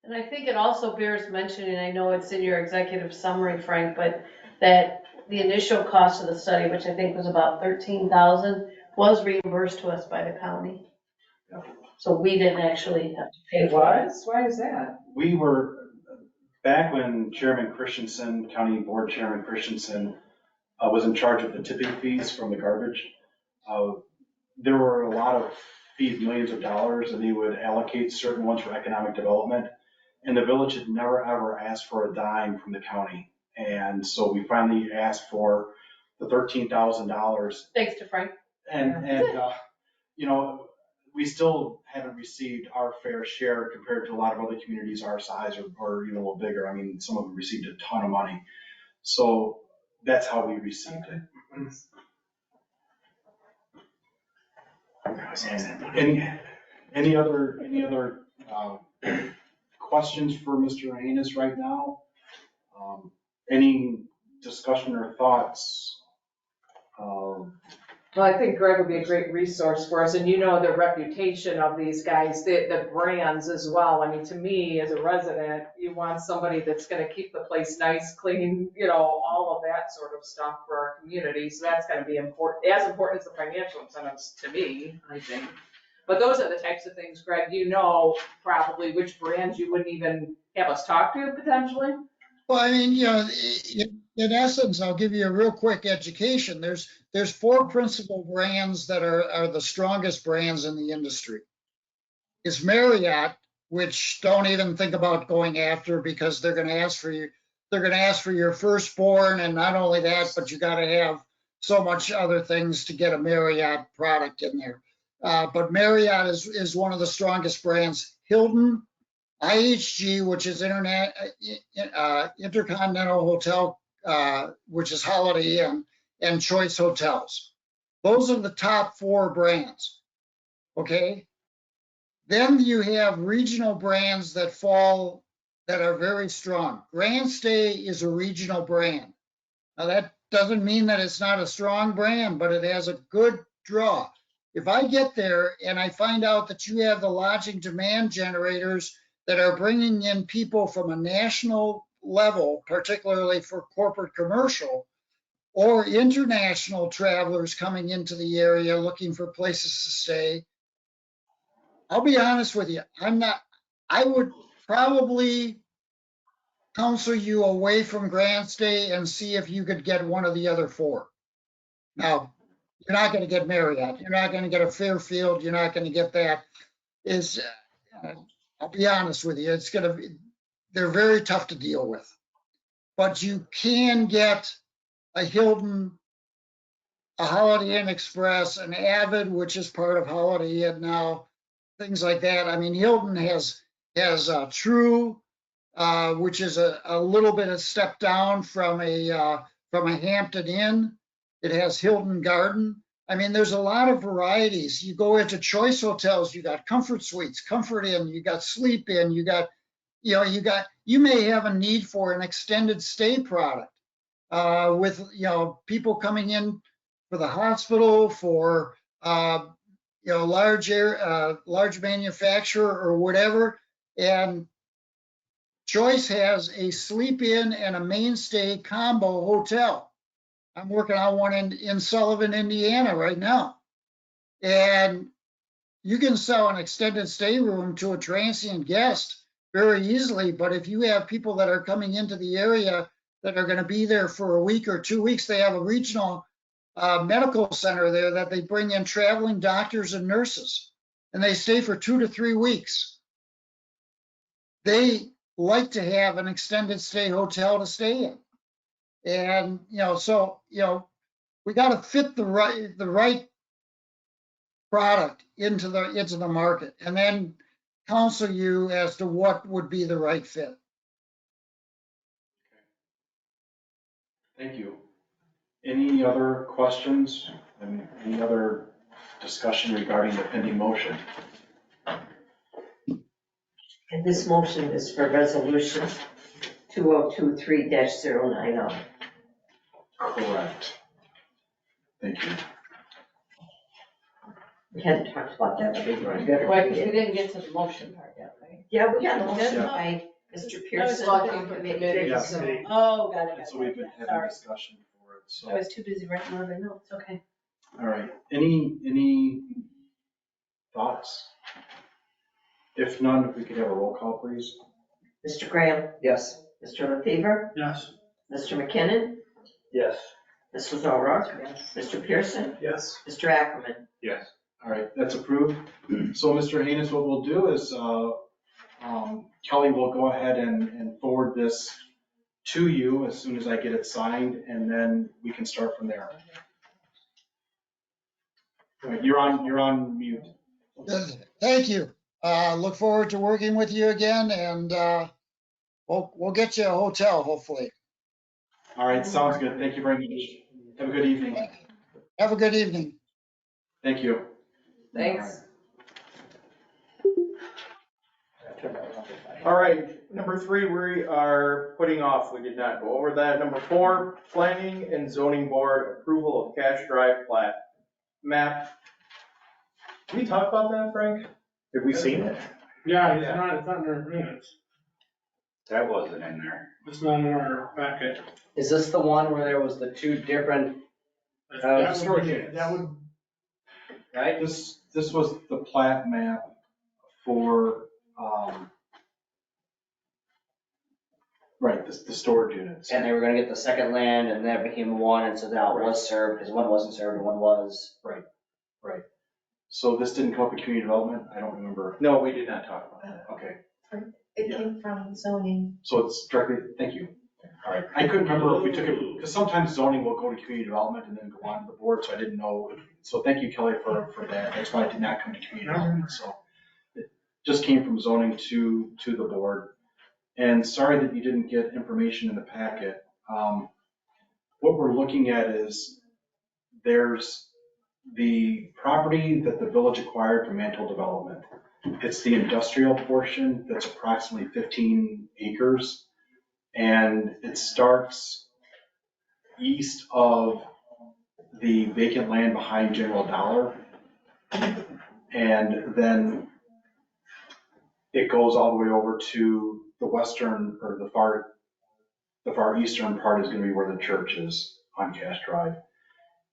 And I think it also bears mentioning, I know it's in your executive summary, Frank, but that the initial cost of the study, which I think was about 13,000, was reimbursed to us by the county. So we didn't actually have to pay It for it. was? Why is that? We were, back when Chairman Christensen, County Board Chairman Christensen, was in charge of the tipping fees from the garbage, there were a lot of fees, millions of dollars, and they would allocate certain ones for economic development. And the village had never, ever asked for a dime from the county. And so we finally asked for the $13,000. Thanks to Frank. And you know, we still haven't received our fair share compared to a lot of other communities our size or even a little bigger. I mean, some of them received a ton of money. So that's how we received it. Any other questions for Mr. Haynes right now? Any discussion or thoughts? Well, I think Greg would be a great resource for us, and you know the reputation of these guys, the brands as well. I mean, to me, as a resident, you want somebody that's gonna keep the place nice, clean, you know, all of that sort of stuff for our community. So that's gonna be important, as important as the financial incentives to me, I think. But those are the types of things, Greg, you know probably which brands you wouldn't even have us talk to potentially. Well, I mean, you know, in essence, I'll give you a real quick education. There's 4 principal brands that are the strongest brands in the industry. It's Marriott, which don't even think about going after because they're going to ask for you. They're going to ask for your firstborn, and not only that, but you got to have so much other things to get a Marriott product in there. But Marriott is one of the strongest brands. Hilton, IHG, which is Intercontinental Hotel, which is Holiday Inn, and Choice Hotels. Those are the top 4 brands, okay? Then you have regional brands that are very strong. Grand Stay is a regional brand. Now that doesn't mean that it's not a strong brand, but it has a good draw. If I get there and I find out that you have the lodging demand generators that are bringing in people from a national level, particularly for corporate commercial, or international travelers coming into the area looking for places to stay, I'll be honest with you, I would probably counsel you away from Grand Stay and see if you could get one of the other 4. Now, you're not going to get Marriott. You're not going to get a Fairfield. You're not going to get that. I'll be honest with you, they're very tough to deal with. But you can get a Hilton, a Holiday Inn Express, an Avid, which is part of Holiday Inn now, things like that. I mean, Hilton has True, which is a little bit of step down from a Hampton Inn. It has Hilton Garden. I mean, there's a lot of varieties. You go into Choice Hotels, you got Comfort Suites, Comfort Inn, you got Sleep Inn, you may have a need for an extended stay product with, people coming in for the hospital, for, large manufacturer or whatever. And Choice has a Sleep In and a Mainstay combo hotel. I'm working on one in Sullivan, Indiana right now. And you can sell an extended stay room to a transient guest very easily. But if you have people that are coming into the area that are going to be there for a week or 2 weeks, they have a regional medical center there that they bring in traveling doctors and nurses, and they stay for 2 to 3 weeks. They like to have an extended stay hotel to stay in. And, we got to fit the right product into the market, and then counsel you as to what would be the right fit. Thank you. Any other questions and any other discussion regarding the pending motion? And this motion is for resolution 2023-090. Correct. Thank you. We hadn't talked about that. Right. Right, because we didn't get to the motion part yet, right? Yeah, we got a motion Yeah. by Mr. I was Pearson. talking for committee, Yeah. so, oh, got it, And so got we've been it. having Sorry, discussion for it, so. I was too busy writing other notes, okay. All right, any thoughts? If none, if we could have a roll call, please. Mr. Graham, Yes. Mr. LaFever, Yes. Mr. McKinnon, Yes. Mrs. O'Rourke, Mr. Pearson, Yes. Mr. Ackerman. Yes. All right, that's approved. So Mr. Haynes, what we'll do is, Kelly will go ahead and forward this to you as soon as I get it signed, and then we can start from there. All right, you're on mute. Good. Thank you. Look forward to working with you again, and we'll get you a hotel, hopefully. All right, sounds good. Thank you very much. Have a good evening. Have a good evening. Thank you. Thanks. All right, number 3, we are putting off, we did not go over that. Number 4, planning and zoning board approval of cash drive plat map. Did we talk about that, Frank? Have we seen it? Yeah, it's not in our minutes. That wasn't in there. It's not in our packet. Is this the one where there was the 2 different, That storage would, units. that would, right? This was the plat map for, right, the storage units. And they were gonna get the second land and that became one, and so now it was served, because one wasn't served and one was. Right. So this didn't come up in community development? I don't remember. No, we did not talk about that. Okay, It Yeah. came from zoning. so it's directly, thank you. All right, I couldn't remember if we took it, because sometimes zoning will go to community development and then go on to the board, so I didn't know. So thank you, Kelly, for that. That's why it did not come to community development, so. It just came from zoning to the board. And sorry that you didn't get information in the packet. What we're looking at is there's the property that the village acquired from Mantle Development. It's the industrial portion that's approximately 15 acres. And it starts east of the vacant land behind General Dollar. And then it goes all the way over to the western, or the far eastern part is gonna be where the church is on Cash Drive.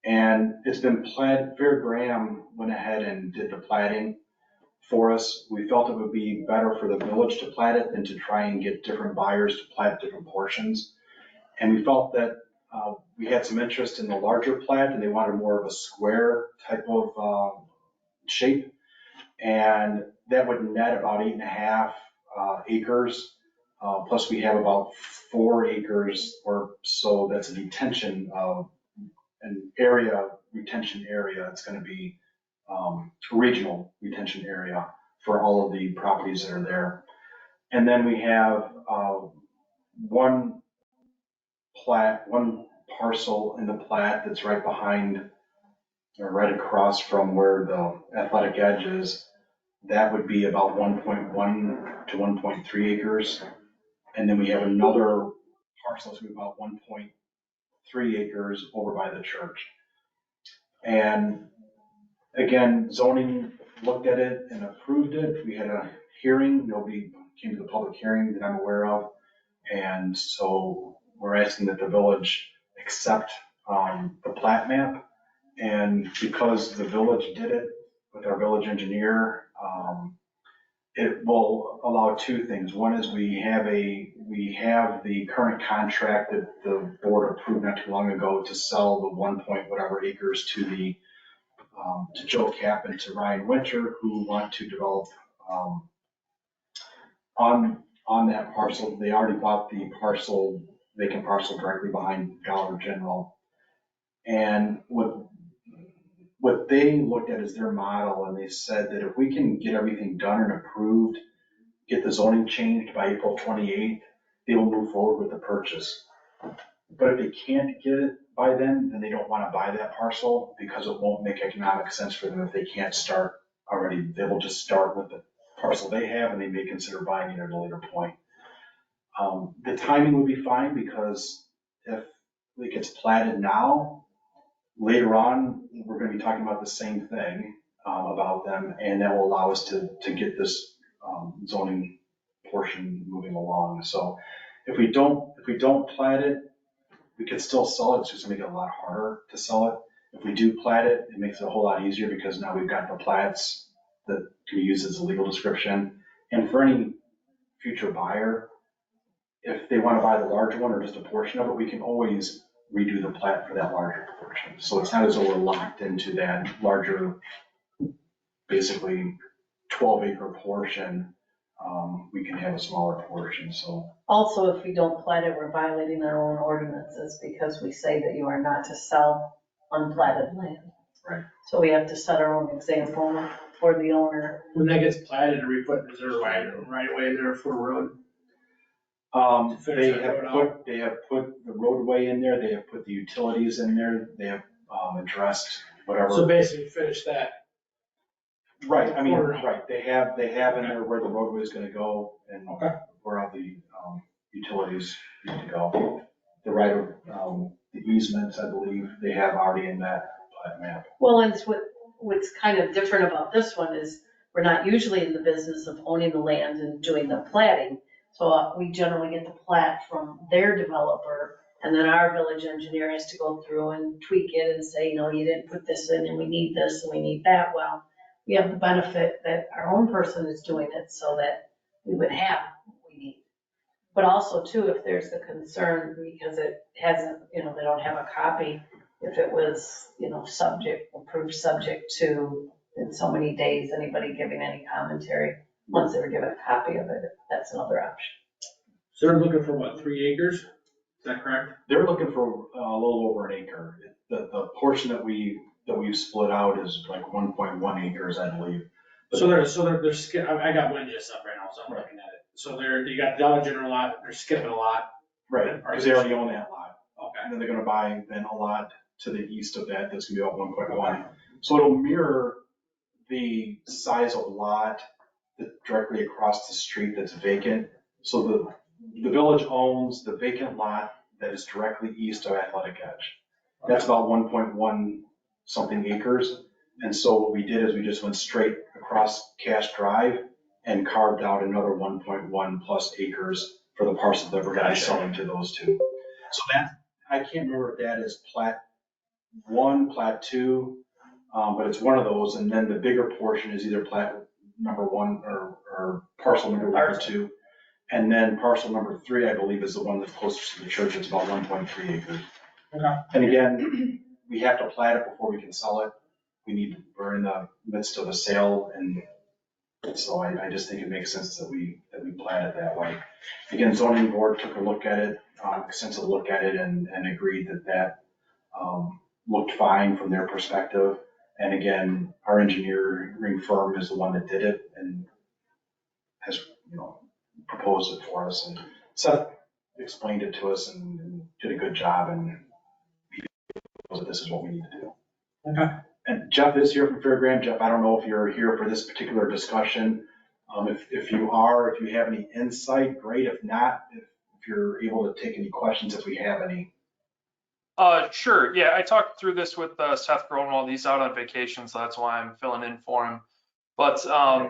And it's been platted, Fair Graham went ahead and did the platting for us. We felt it would be better for the village to plat it than to try and get different buyers to plat different portions. And we felt that we had some interest in the larger plat, and they wanted more of a square type of shape. And that would net about 8.5 acres. Plus we have about 4 acres or so that's a detention retention area. It's going to be regional retention area for all of the properties that are there. And then we have one parcel in the plat that's right behind, or right across from where the athletic edge is. That would be about 1.1 to 1.3 acres. And then we have another parcel that's about 1.3 acres over by the church. And again, zoning looked at it and approved it. We had a hearing. Nobody came to the public hearing that I'm aware of. And so we're asking that the village accept the plat map. And because the village did it with our village engineer, it will allow 2 things. One is we have the current contract that the board approved not too long ago to sell the 1 point whatever acres to Joe Cap and to Ryan Winter, who want to develop on that parcel. They already bought the vacant parcel directly behind Dollar General. And what they looked at is their model, and they said that if we can get everything done and approved, get the zoning changed by April 28th, they will move forward with the purchase. But if they can't get it by then they don't want to buy that parcel because it won't make economic sense for them if they can't start already. They will just start with the parcel they have, and they may consider buying it at a later point. The timing would be fine, because if it gets platted now, later on, we're going to be talking about the same thing. about them, and that will allow us to get this zoning portion moving along. So if we don't plat it, we could still sell it, it's just gonna make it a lot harder to sell it. If we do plat it, it makes it a whole lot easier because now we've got the plats that can be used as a legal description. And for any future buyer, if they want to buy the larger one or just a portion of it, we can always redo the plat for that larger portion. So it's not as though we're locked into that larger, basically 12-acre portion. We can have a smaller portion, so. Also, if we don't plat it, we're violating our own ordinances because we say that you are not to sell unplatted land. Right. So we have to set our own example for the owner. When that gets platted, are we putting, is there a right away there for a road? They have put the roadway in there, they have put the utilities in there, they have addressed whatever. So basically finish that. Right, I mean, Corner. right, they have in there where the roadway is gonna go and Okay. where all the utilities need to go. The right of, the easements, I believe, they have already in that plat map. Well, and what's kind of different about this one is we're not usually in the business of owning the land and doing the platting. So we generally get the plat from their developer, and then our village engineer has to go through and tweak it and say, you didn't put this in, and we need this, and we need that. Well, we have the benefit that our own person is doing it so that we would have what we need. But also too, if there's the concern, because it hasn't, they don't have a copy, if it was, approved subject to, in so many days, anybody giving any commentary, once they were given a copy of it, that's another option. So they're looking for what, 3 acres? Is that correct? They're looking for a little over an acre. The portion that we've split out is like 1.1 acres, I believe. So they're I got Winges up right now, so I'm looking at it. So you got Dollar General lot, they're skipping a lot. Right, because they already own that lot. Okay. And then they're gonna buy then a lot to the east of that, that's gonna be about 1.1. So it'll mirror the size of lot that directly across the street that's vacant. So the village owns the vacant lot that is directly east of Athletic Edge. That's about 1.1 something acres. And so what we did is we just went straight across Cash Drive and carved out another 1.1 plus acres for the parcel that we're gonna be selling to those two. So that, I can't remember if that is plat 1, plat 2, but it's one of those. And then the bigger portion is either plat number 1 or parcel number 1 or 2. And then parcel number 3, I believe, is the one that's closest to the church. It's about 1.3 acres. Okay. And again, we have to plat it before we can sell it. We're in the midst of a sale, and so I just think it makes sense that we plat it that way. Again, zoning board took a look at it, extensive look at it, and agreed that looked fine from their perspective. And again, our engineering firm is the one that did it and has, proposed it for us. And Seth explained it to us and did a good job, and he knows that this is what we need to do. Okay. And Jeff is here from Fairgrant. Jeff, I don't know if you're here for this particular discussion. If you are, if you have any insight, great. If not, if you're able to take any questions, if we have any. Sure. Yeah, I talked through this with Seth Gronwald. He's out on vacation, so that's why I'm filling in for him. But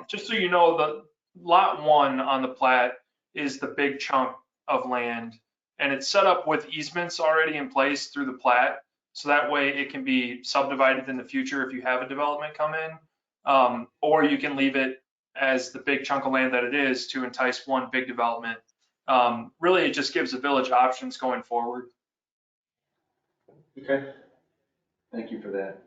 just so you know, the lot 1 on the plat is the big chunk of land, and it's set up with easements already in place through the plat. So that way it can be subdivided in the future if you have a development come in, or you can leave it as the big chunk of land that it is to entice one big development. Really, it just gives the village options going forward. Okay. Thank you for that.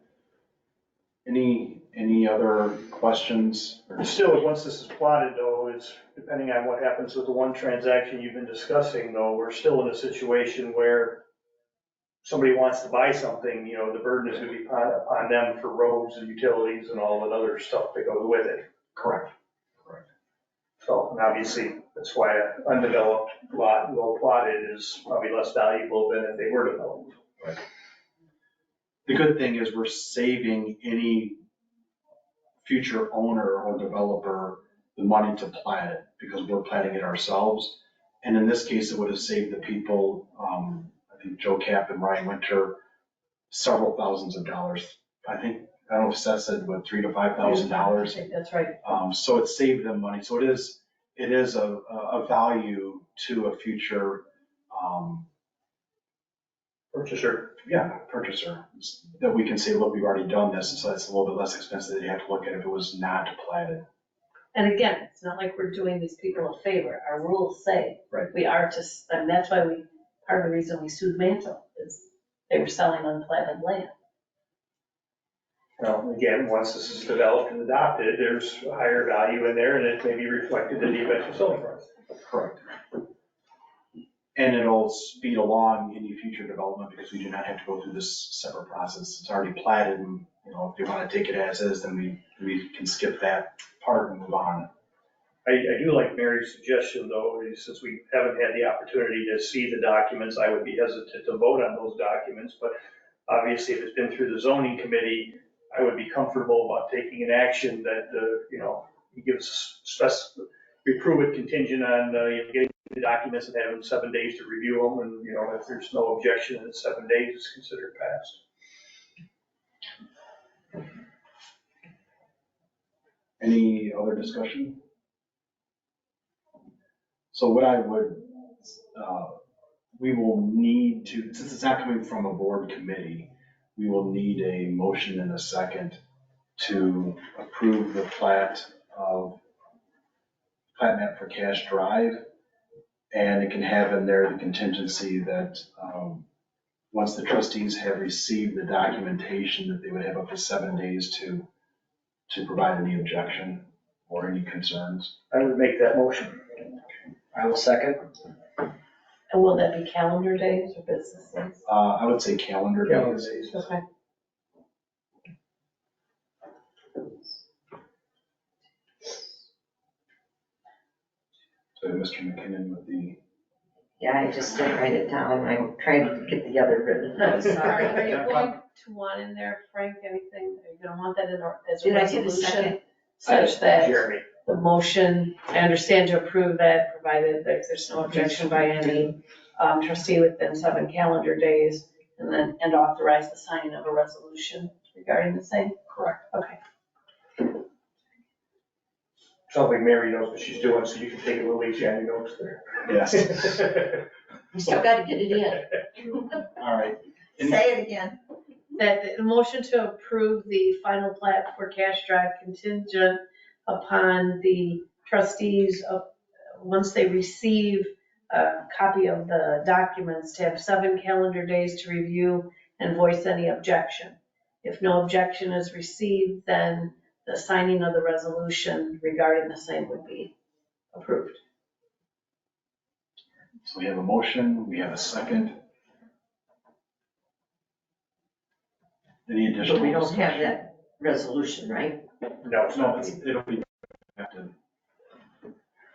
Any other questions? Still, once this is plotted though, it's depending on what happens with the one transaction you've been discussing though, we're still in a situation where somebody wants to buy something, the burden is gonna be upon them for roads and utilities and all that other stuff that goes with it. Correct. So, and obviously, that's why an undeveloped lot, well plotted, is probably less valuable than if they were developed. Right. The good thing is we're saving any future owner or developer the money to plat it because we're platting it ourselves. And in this case, it would have saved the people, I think Joe Cap and Ryan Winter, several thousands of dollars. I think I don't know if Seth said, what, $3,000 to $5,000. I think that's right. So it saved them money. So it is a value to a future, Purchaser. purchaser, that we can say, look, we've already done this, and so it's a little bit less expensive than you have to look at if it was not platted. And again, it's not like we're doing these people a favor. Our rules say Right. we are to, and that's why part of the reason we sued Mantle is they were selling unplatted land. Now, again, once this is developed and adopted, there's a higher value in there and it may be reflected in the eventual selling price. Correct. And it'll speed along any future development because we do not have to go through this separate process. It's already platted, and, if they want to take it as is, then we can skip that part and move on. I do like Mary's suggestion, though, is since we haven't had the opportunity to see the documents, I would be hesitant to vote on those documents. But obviously, if it's been through the zoning committee, I would be comfortable about taking an action that, we approve it contingent on getting the documents and having 7 days to review them. And, if there's no objection in 7 days, it's considered passed. Any other discussion? So what I would, we will need to, since it's not coming from a board committee, we will need a motion and a second to approve the plat map for Cash Drive. And it can have in there the contingency that once the trustees have received the documentation, that they would have up to 7 days to provide any objection or any concerns. I would make that motion. I will second. And will that be calendar days or business days? I would say calendar days. Okay. So Mr. McKinnon with the. Yeah, I just didn't write it down. I'm trying to get the other written. I'm sorry. Are you going to want in there, Frank, anything? Are you going to want that as a Did I get a resolution? second? Such that Jeremy. the motion, I understand to approve that, provided that there's no objection by any trustee within 7 calendar days, and authorize the signing of a resolution regarding the same? Correct. Okay. Sounds like Mary knows what she's doing, so you can take a little easy on your notes there. Yes. You still gotta get it in. All right. Say it again. That the motion to approve the final plat for Cash Drive contingent upon the trustees once they receive a copy of the documents, to have 7 calendar days to review and voice any objection. If no objection is received, then the signing of the resolution regarding the same would be approved. So we have a motion, we have a second. Any additional? But we don't have discussion? that resolution, right? No, it's No, not. it'll be after.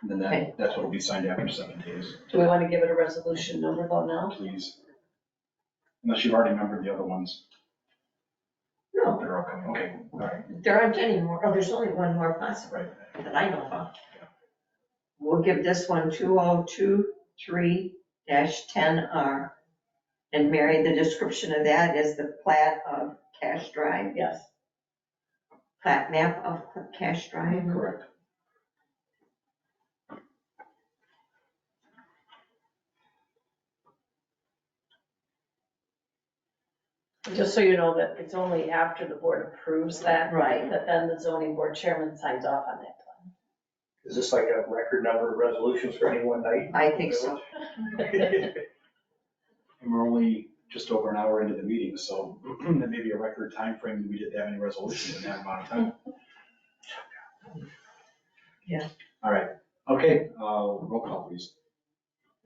And then that's what will be signed after 7 days, Do we want to give it a resolution number though now? please. Unless you've already remembered the other ones. No, They're all coming, okay, all right, there aren't any more. Oh, there's only one more possible right. that I know of. We'll give this one 2023-10R. And Mary, the description of that is the plat of Cash Drive, Yes. plat map of Cash Drive. Correct. Just so you know that it's only after the board approves that, Right. that then the zoning board chairman signs off on that plan. Is this like a record number of resolutions for any one night? I think so. And we're only just over an hour into the meeting, so that may be a record time frame. We didn't have any resolutions in that amount of time. Yeah. All right, okay, roll call, please.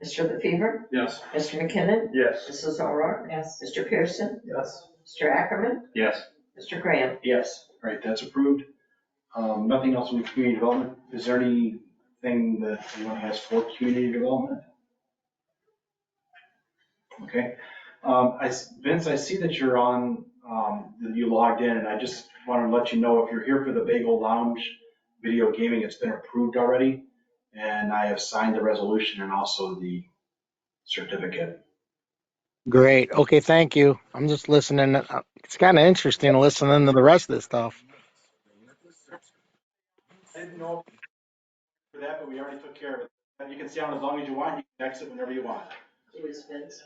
Mr. LaFever? Yes. Mr. McKinnon? Yes. Mrs. O'Rourke? Yes. Mr. Pearson? Yes. Mr. Ackerman? Yes. Mr. Graham? Yes. All right, that's approved. Nothing else with community development. Is there anything that anyone has for community development? Okay. Vince, I see that you're on, that you logged in, and I just want to let you know if you're here for the Bagel Lounge video gaming, it's been approved already. And I have signed the resolution and also the certificate. Great. Okay, thank you. I'm just listening. It's kind of interesting listening to the rest of this stuff. I didn't know for that, but we already took care of it. And you can stay on as long as you want. You can exit whenever you want.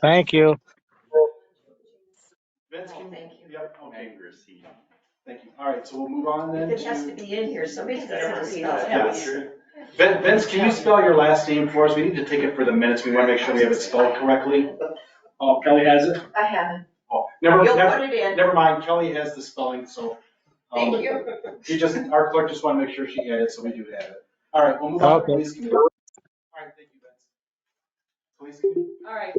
Thank you. Vince, can Thank you. Yep, okay. Receipt. Thank you. All right, so we'll move on then If it has to to. be in here, somebody's gonna spell it. Yes. Vince, can you spell your last name for us? We need to take it for the minutes. We want to make sure we have it spelled correctly. Oh, Kelly has it? I haven't. Oh, You'll put it in. never mind. Kelly has the spelling, so. Thank you. Our clerk just wanted to make sure she had it, so we do have it. All right, we'll move on to Okay. police committee. All right, thank you, Vince. Police committee? All right.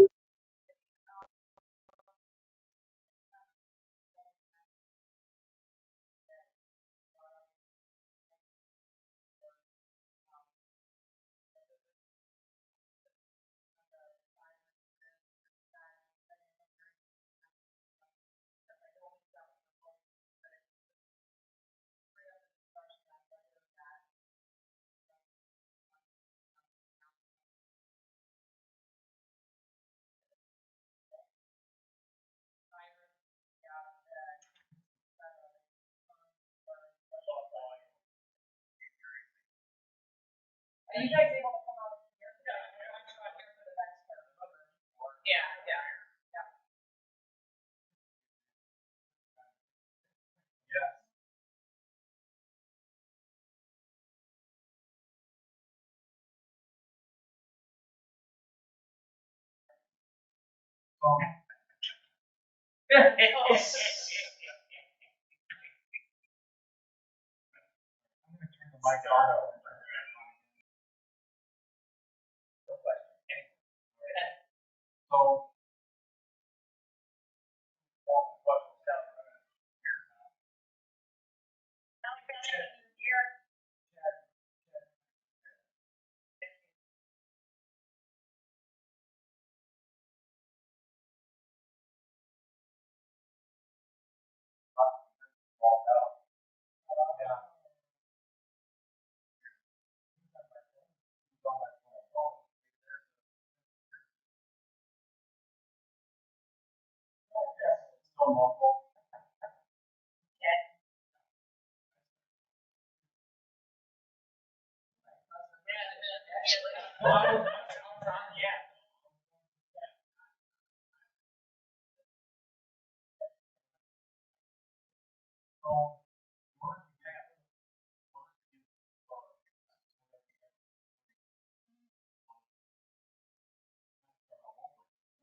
Are you guys able to come out here? I'm not here for the next part. Yeah, yeah.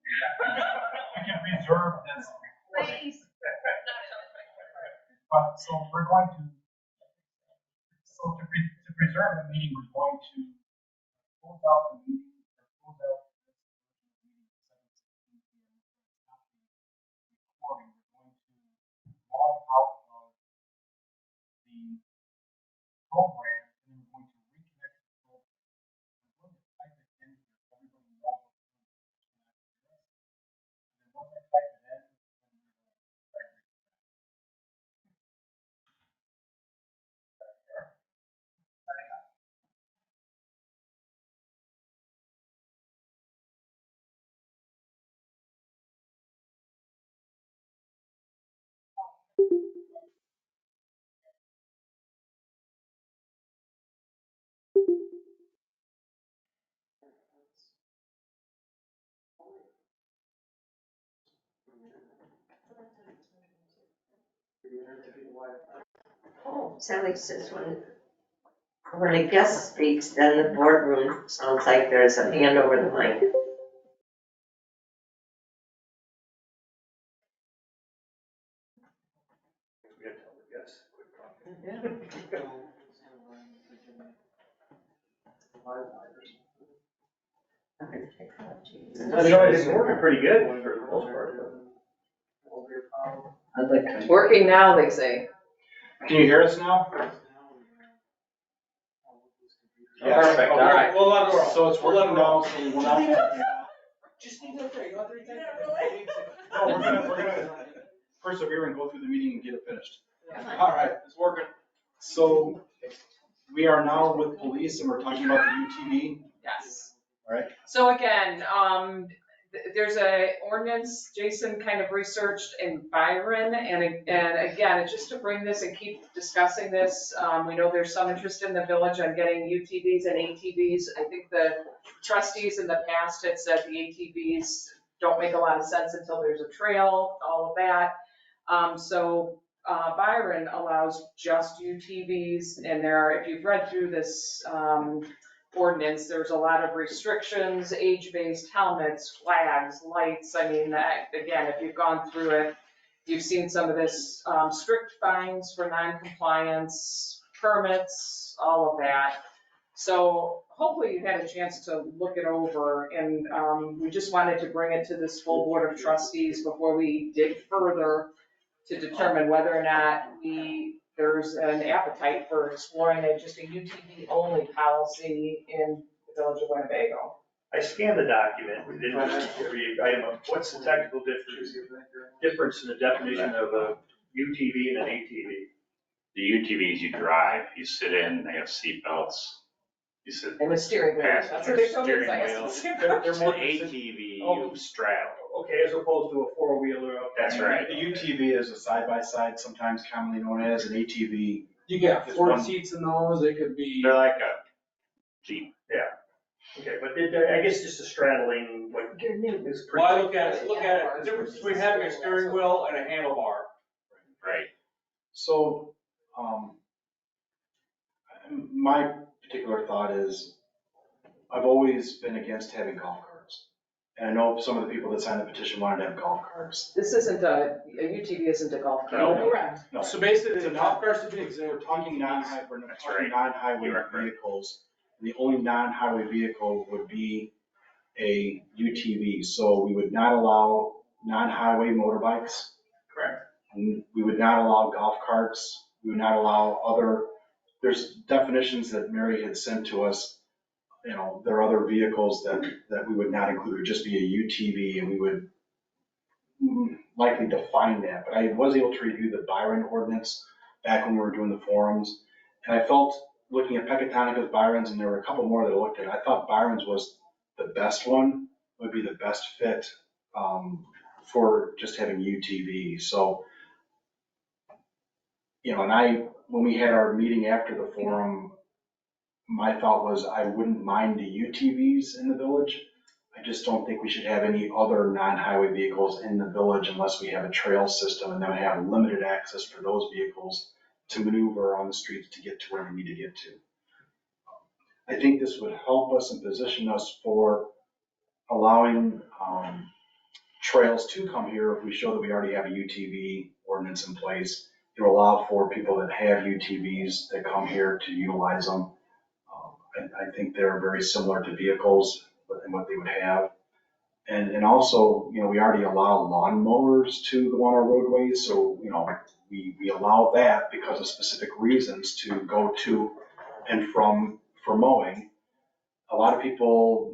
We can reserve this recording. But, so we're going to, to preserve the meeting, we're going to close out the meeting, or close out this meeting at 7:16 p.m. Stop the recording. We're going to log out of the program, and then we're going to reconnect to the program. I'm going to type it in here so everybody knows what's going on. And then once I type it in, then we're going to start recording. Oh, Sally says when a guest speaks, then the boardroom sounds like there's a hand over the mic. It's working pretty good for the most part. It's working now, they say. Can you hear us now? Yes. Perfect, all right. We'll let her roll. So it's working now, so we will not. Just leave it there, you want 3 seconds? No, we're gonna persevere and go through the meeting and get it finished. All right, it's working. So we are now with police and we're talking about the UTV. Yes. All right. So again, there's a ordinance Jason kind of researched in Byron, and again, it's just to bring this and keep discussing this. We know there's some interest in the village on getting UTVs and ATVs. I think the trustees in the past had said the ATVs don't make a lot of sense until there's a trail, all of that. So Byron allows just UTVs, and if you've read through this ordinance, there's a lot of restrictions, age-based helmets, flags, lights. I mean, again, if you've gone through it, you've seen some of this, strict fines for non-compliance, permits, all of that. So hopefully you've had a chance to look it over, and we just wanted to bring it to this full board of trustees before we dig further to determine whether or not there's an appetite for exploring just a UTV only policy in the village of Winnebago. I scanned the document, we didn't just every item of, what's the technical difference in the definition of a UTV and an ATV? The UTVs you drive, you sit in, they have seat belts. You sit. And a steering wheel, that's what they told me. Steering wheel. They're more ATV, Oh. you straddle. Okay, as opposed to a four-wheeler up there. That's right. A UTV is a side-by-side, sometimes commonly known as an ATV. You get It's 4 one- seats in those, it could be. They're like a Jeep. Okay, but I guess just a straddling, like, is pretty. Well, I look at it, the difference between having a steering wheel and a handlebar. Right. So, my particular thought is, I've always been against having golf carts. And I know some of the people that signed the petition wanted to have golf carts. This isn't a UTV isn't a golf cart. No. Correct. No. So basically, the golf carts would be exempt. We're talking non-highway You are correct. vehicles. The only non-highway vehicle would be a UTV. So we would not allow non-highway motorbikes. Correct. And we would not allow golf carts. We would not allow there's definitions that Mary had sent to us. You know, there are other vehicles that we would not include. It would just be a UTV, and we would likely define that. But I was able to review the Byron ordinance back when we were doing the forums. And I felt, looking at Pecatonicus, Byron's, and there were a couple more that I looked at, I thought Byron's was the best one, would be the best fit for just having UTV. So, you know, when we had our meeting after the forum, my thought was I wouldn't mind the UTVs in the village. I just don't think we should have any other non-highway vehicles in the village unless we have a trail system and then have limited access for those vehicles to maneuver on the streets to get to where we need to get to. I think this would help us and position us for allowing trails to come here if we show that we already have a UTV ordinance in place. It will allow for people that have UTVs that come here to utilize them. I think they're very similar to vehicles and what they would have. And also, you know, we already allow lawn mowers to go on our roadways. So, you know, we allow that because of specific reasons to go to and from for mowing. A lot of people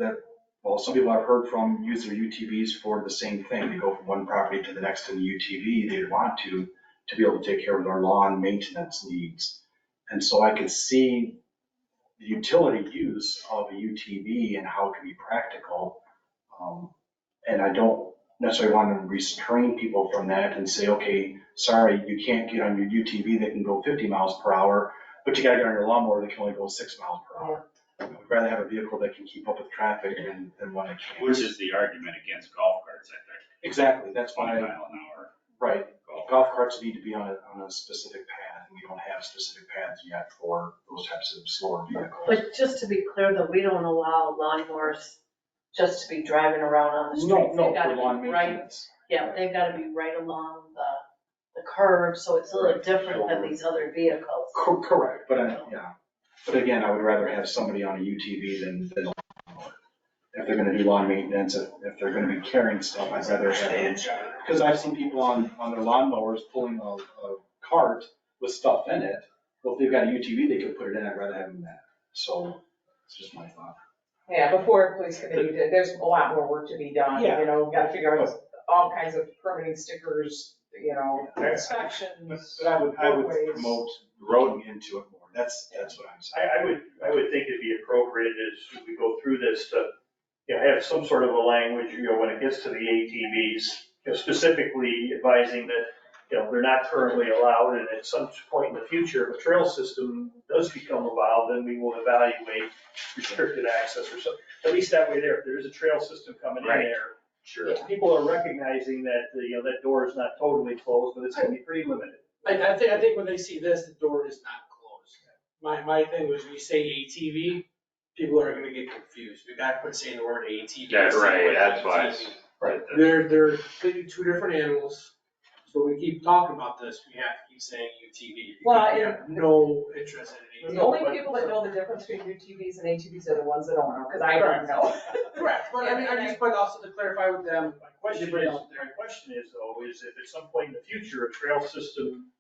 some people I've heard from use their UTVs for the same thing. They go from one property to the next in the UTV. They want to be able to take care of their lawn maintenance needs. And so I could see the utility use of a UTV and how it can be practical. And I don't necessarily want to restrain people from that and say, okay, sorry, you can't get on your UTV that can go 50 miles per hour, but you gotta get on your lawnmower that can only go 6 miles per hour. I'd rather have a vehicle that can keep up with traffic than one that can't. Which is the argument against golf carts, I think. Exactly, that's 20 why, mile an hour. right, golf carts need to be on a specific path, and we don't have specific paths yet for those types of slower vehicles. But just to be clear, though, we don't allow lawnmowers just to be driving around on the streets. No, They've gotta for be lawn right- maintenance. Yeah, they've gotta be right along the curb, so it's a little different than these other vehicles. Correct, but yeah. But again, I would rather have somebody on a UTV than a lawnmower. If they're gonna do lawn maintenance, if they're gonna be carrying stuff, I'd rather have, because I've seen people on their lawnmowers pulling a cart with stuff in it. Well, if they've got a UTV, they could put it in, I'd rather have them that. So, it's just my thought. Yeah, before police committee, there's a lot more work to be done. Yeah. You know, we've got to figure out all kinds of permitting stickers, you know, inspections. But I would roadways. promote roading into it more. That's what I'm saying. I would think it'd be appropriate as we go through this to have some sort of a language, when it gets to the ATVs, specifically advising that, they're not currently allowed, and at some point in the future, if a trail system does become allowed, then we will evaluate restricted access or something. At least that way there, if there is a trail system coming in Right. there, Sure. people are recognizing that, that door is not totally closed, but it's gonna be pretty limited. I think when they see this, the door is not closed. My thing was, when you say ATV, people are gonna get confused. We gotta quit saying the word ATV. That's right, Say that's why. ATV. They're completely two different animals. So when we keep talking about this, we have to keep saying UTV. Well, We have no interest in an The ATV. only people that know the difference between UTVs and ATVs are the ones that don't know, because I don't know. Correct, but I mean, I just want also to clarify with them, My question anybody is, out there. my question is though, is if at some point in the future, a trail system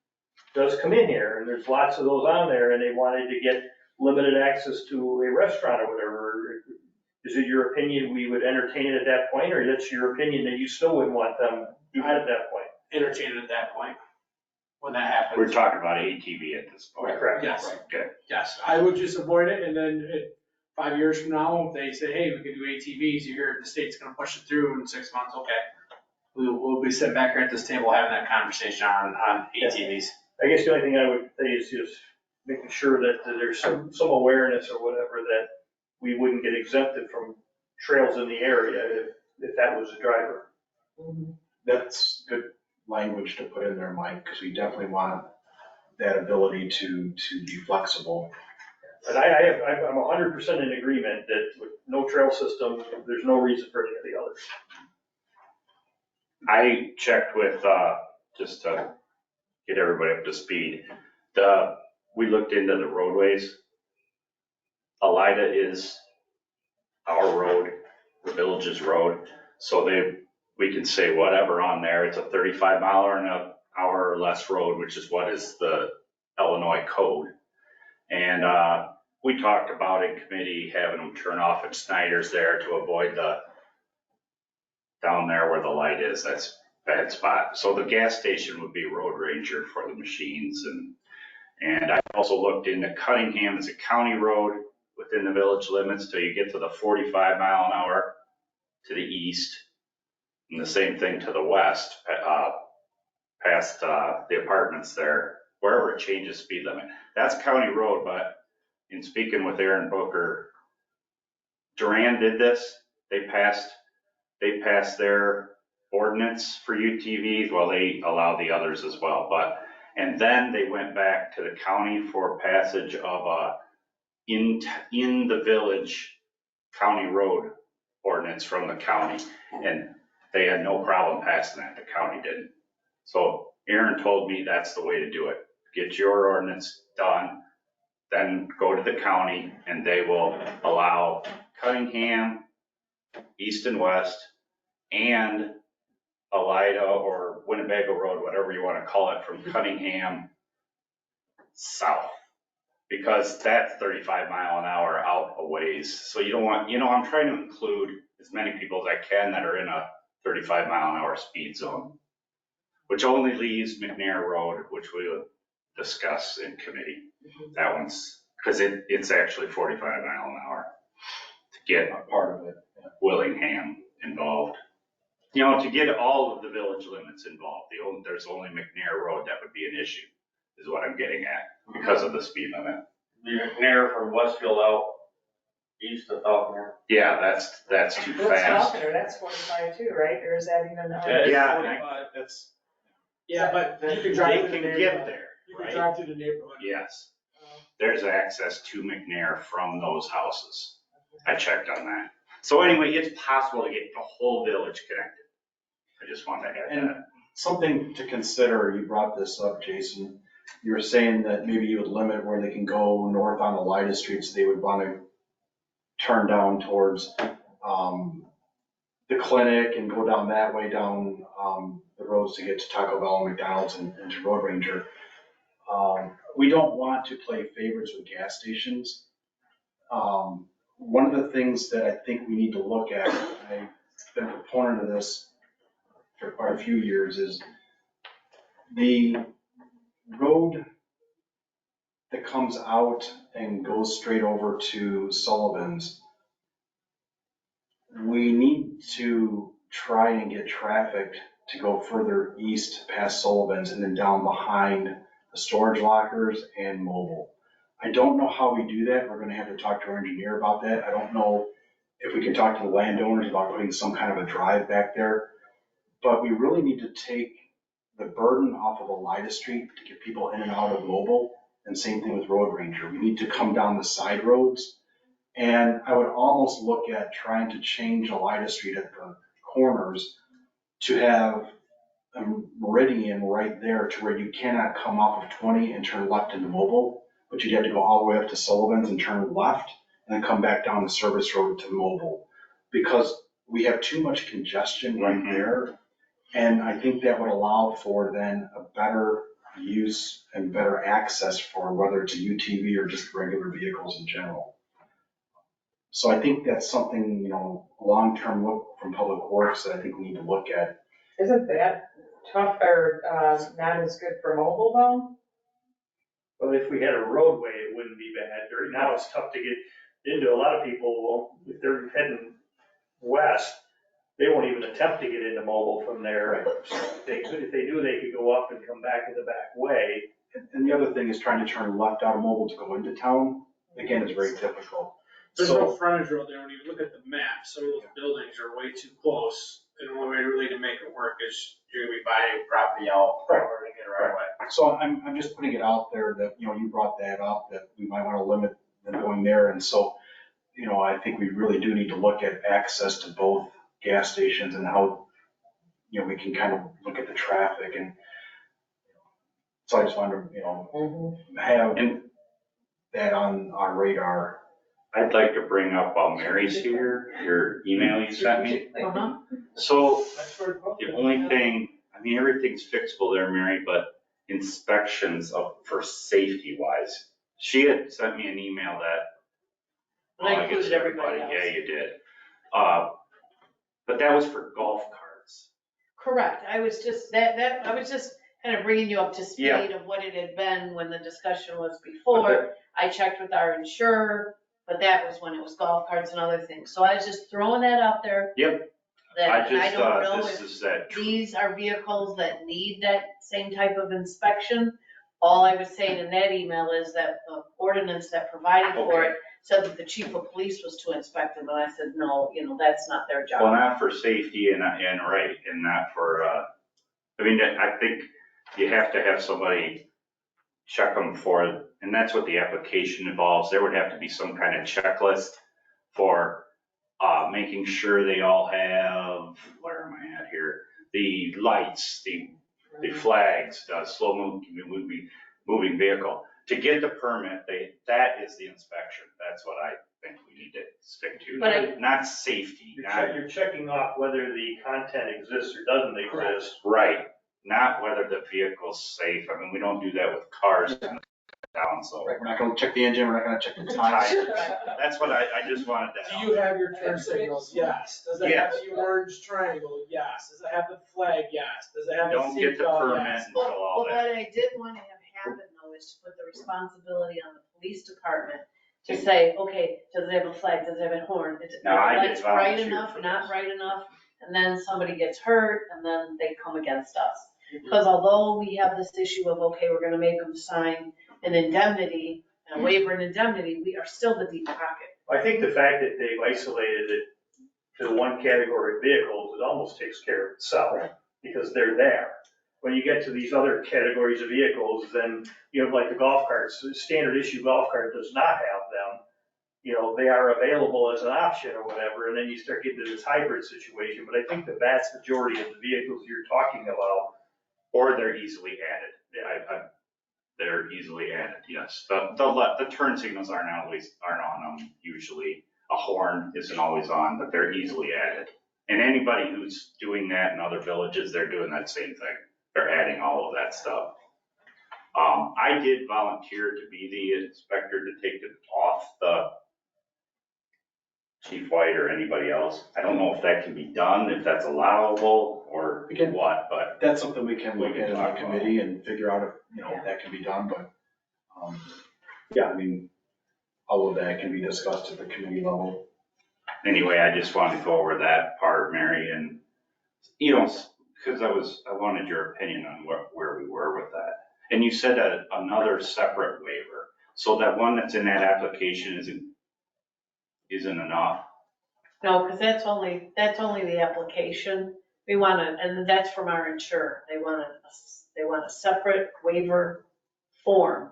does come in here, and there's lots of those on there, and they wanted to get limited access to a restaurant or whatever, is it your opinion we would entertain it at that point, or that's your opinion that you still wouldn't want them even at that point? Entertain it at that point, when that happens. We're talking about ATV at this point. Correct. Yes. Okay. Yes, I would just avoid it, and then 5 years from now, if they say, hey, we can do ATVs, you hear the state's gonna push it through in 6 months, okay. We'll be sitting back here at this table having that conversation on ATVs. I guess the only thing I would say is just making sure that there's some awareness or whatever that we wouldn't get exempted from trails in the area if that was a driver. That's good language to put in there, Mike, because we definitely want that ability to be flexible. But I'm 100% in agreement that with no trail system, there's no reason for any of the others. I checked with, just to get everybody up to speed, we looked into the roadways. Elida is our road, the village's road, so we can say whatever on there. It's a 35 mile an hour or less road, which is what is the Illinois code. And we talked about in committee having them turn off at Snyder's there to avoid down there where the light is. That's a bad spot. So the gas station would be road ranger for the machines. And I also looked into Cunningham as a county road within the village limits till you get to the 45 mile an hour to the east. And the same thing to the west, past the apartments there, wherever it changes speed limit. That's county road, but in speaking with Aaron Booker, Duran did this. They passed their ordinance for UTVs, well, they allow the others as well. And then they went back to the county for passage of in the village county road ordinance from the county. And they had no problem passing that. The county didn't. So Aaron told me that's the way to do it. Get your ordinance done, then go to the county, and they will allow Cunningham, east and west, and Elida or Winnebago Road, whatever you want to call it, from Cunningham south. Because that's 35 mile an hour out a ways. So you don't want, I'm trying to include as many people as I can that are in a 35 mile an hour speed zone, which only leaves McNair Road, which we will discuss in committee. That one's, because it's actually 45 mile an hour to get A part of it. Yeah. Willingham involved. To get all of the village limits involved, there's only McNair Road that would be an issue, is what I'm getting at, because of the speed limit. The McNair from Westfield out east of Falconer. Yeah, that's too What's fast. Falconer, that's 45 too, right? Or is that even? That's, Yeah, but you can drive They through the can neighborhood. get there, You can right? drive through the neighborhood. Yes. There's access to McNair from those houses. I checked on that. So anyway, it's possible to get the whole village connected. I just wanted to add and that. something to consider, you brought this up, Jason. You were saying that maybe you would limit where they can go north on Elida Street, so they would want to turn down towards the clinic and go down that way, down the roads to get to Taco Bell and McDonald's and to Road Ranger. We don't want to play favorites with gas stations. One of the things that I think we need to look at, I've been a proponent of this for quite a few years, is the road that comes out and goes straight over to Sullivan's. we need to try and get traffic to go further east past Sullivan's and then down behind the storage lockers and mobile. I don't know how we do that. We're gonna have to talk to our engineer about that. I don't know if we can talk to the landowners about putting some kind of a drive back there. But we really need to take the burden off of Elida Street to get people in and out of mobile, and same thing with Road Ranger. We need to come down the side roads. And I would almost look at trying to change Elida Street at the corners to have a meridian right there to where you cannot come off of 20 and turn left into mobile, but you'd have to go all the way up to Sullivan's and turn left and then come back down the service road to mobile. Because we have too much congestion right there. And I think that would allow for then a better use and better access for whether it's a UTV or just regular vehicles in general. So I think that's something, you know, long-term look from Public Works that I think we need to look at. Isn't that tough or not as good for mobile though? But if we had a roadway, it wouldn't be bad. Right now, it's tough to get into. A lot of people, well, if they're heading west, they won't even attempt to get into mobile from there. If they knew they could go up and come back in the back way. And the other thing is trying to turn left out of mobile to go into town, again, is very difficult. There's So- no frontage road there when you look at the map. Some of those buildings are way too close. And the only way really to make it work is you're gonna be buying property out in order to get a right of way. So I'm just putting it out there that, you know, you brought that up, that we might want to limit them going there. And so, you know, I think we really do need to look at access to both gas stations and how, you know, we can kind of look at the traffic. And so I just wanted to, you know, have that on our radar. I'd like to bring up while Mary's here, your email you sent me. So the only thing, I mean, everything's fixable there, Mary, but inspections for safety wise. She had sent me an email that. And I included everybody else. Yeah, you did. But that was for golf carts. Correct, I was just, I was just kind of bringing you up to speed Yeah. of what it had been when the discussion was before. I checked with our insurer, but that was when it was golf carts and other things. So I was just throwing that out there. Yep. That I I just don't thought know this if is that. these are vehicles that need that same type of inspection. All I was saying in that email is that the ordinance that provided for it said that the chief of police was to inspect them, and I said, no, you know, that's not their job. Well, not for safety and right, and not for, I mean, I think you have to have somebody check them for, and that's what the application involves. There would have to be some kind of checklist for making sure they all have, where am I at here? The lights, the flags, the slow moving vehicle. To get the permit, that is the inspection. That's what I think we need to stick to, not safety. You're checking off whether the content exists or doesn't exist. Right, not whether the vehicle's safe. I mean, we don't do that with cars down, so. Right, we're not gonna check the engine, we're not gonna check the tires. That's what I just wanted to. Do you have your turn signals? Yes. Does it have the orange triangle? Yes. Does it have the flag? Yes. Does it have the Don't get the seatbelt? permit Yes. until all But that. what I did want to have happen though is to put the responsibility on the police department to say, okay, does it have a flag, does it have a horn? Is it No, I did lights bright volunteer enough, for not this. bright enough? And then somebody gets hurt and then they come against us. Because although we have this issue of, okay, we're gonna make them sign an indemnity, a waiver and indemnity, we are still the deep pocket. I think the fact that they've isolated it to one category of vehicles, it almost takes care of itself, because they're there. When you get to these other categories of vehicles, then, you know, like the golf carts, the standard issue golf cart does not have them. You know, they are available as an option or whatever, and then you start getting to this hybrid situation. But I think the vast majority of the vehicles you're talking about. Or they're easily added. They're easily added, yes. The turn signals aren't on them usually. A horn isn't always on, but they're easily added. And anybody who's doing that in other villages, they're doing that same thing. They're adding all of that stuff. I did volunteer to be the inspector to take it off the Chief White or anybody else. I don't know if that can be done, if that's allowable or what, but. That's something we can look at as a committee and figure out if, you know, that can be done, but, yeah, I mean, all of that can be discussed at the committee level. Anyway, I just wanted to go over that part, Mary, and, you know, because I wanted your opinion on where we were with that. And you said another separate waiver, so that one that's in that application isn't enough. No, because that's only the application. We want to, and that's from our insurer. They want a separate waiver form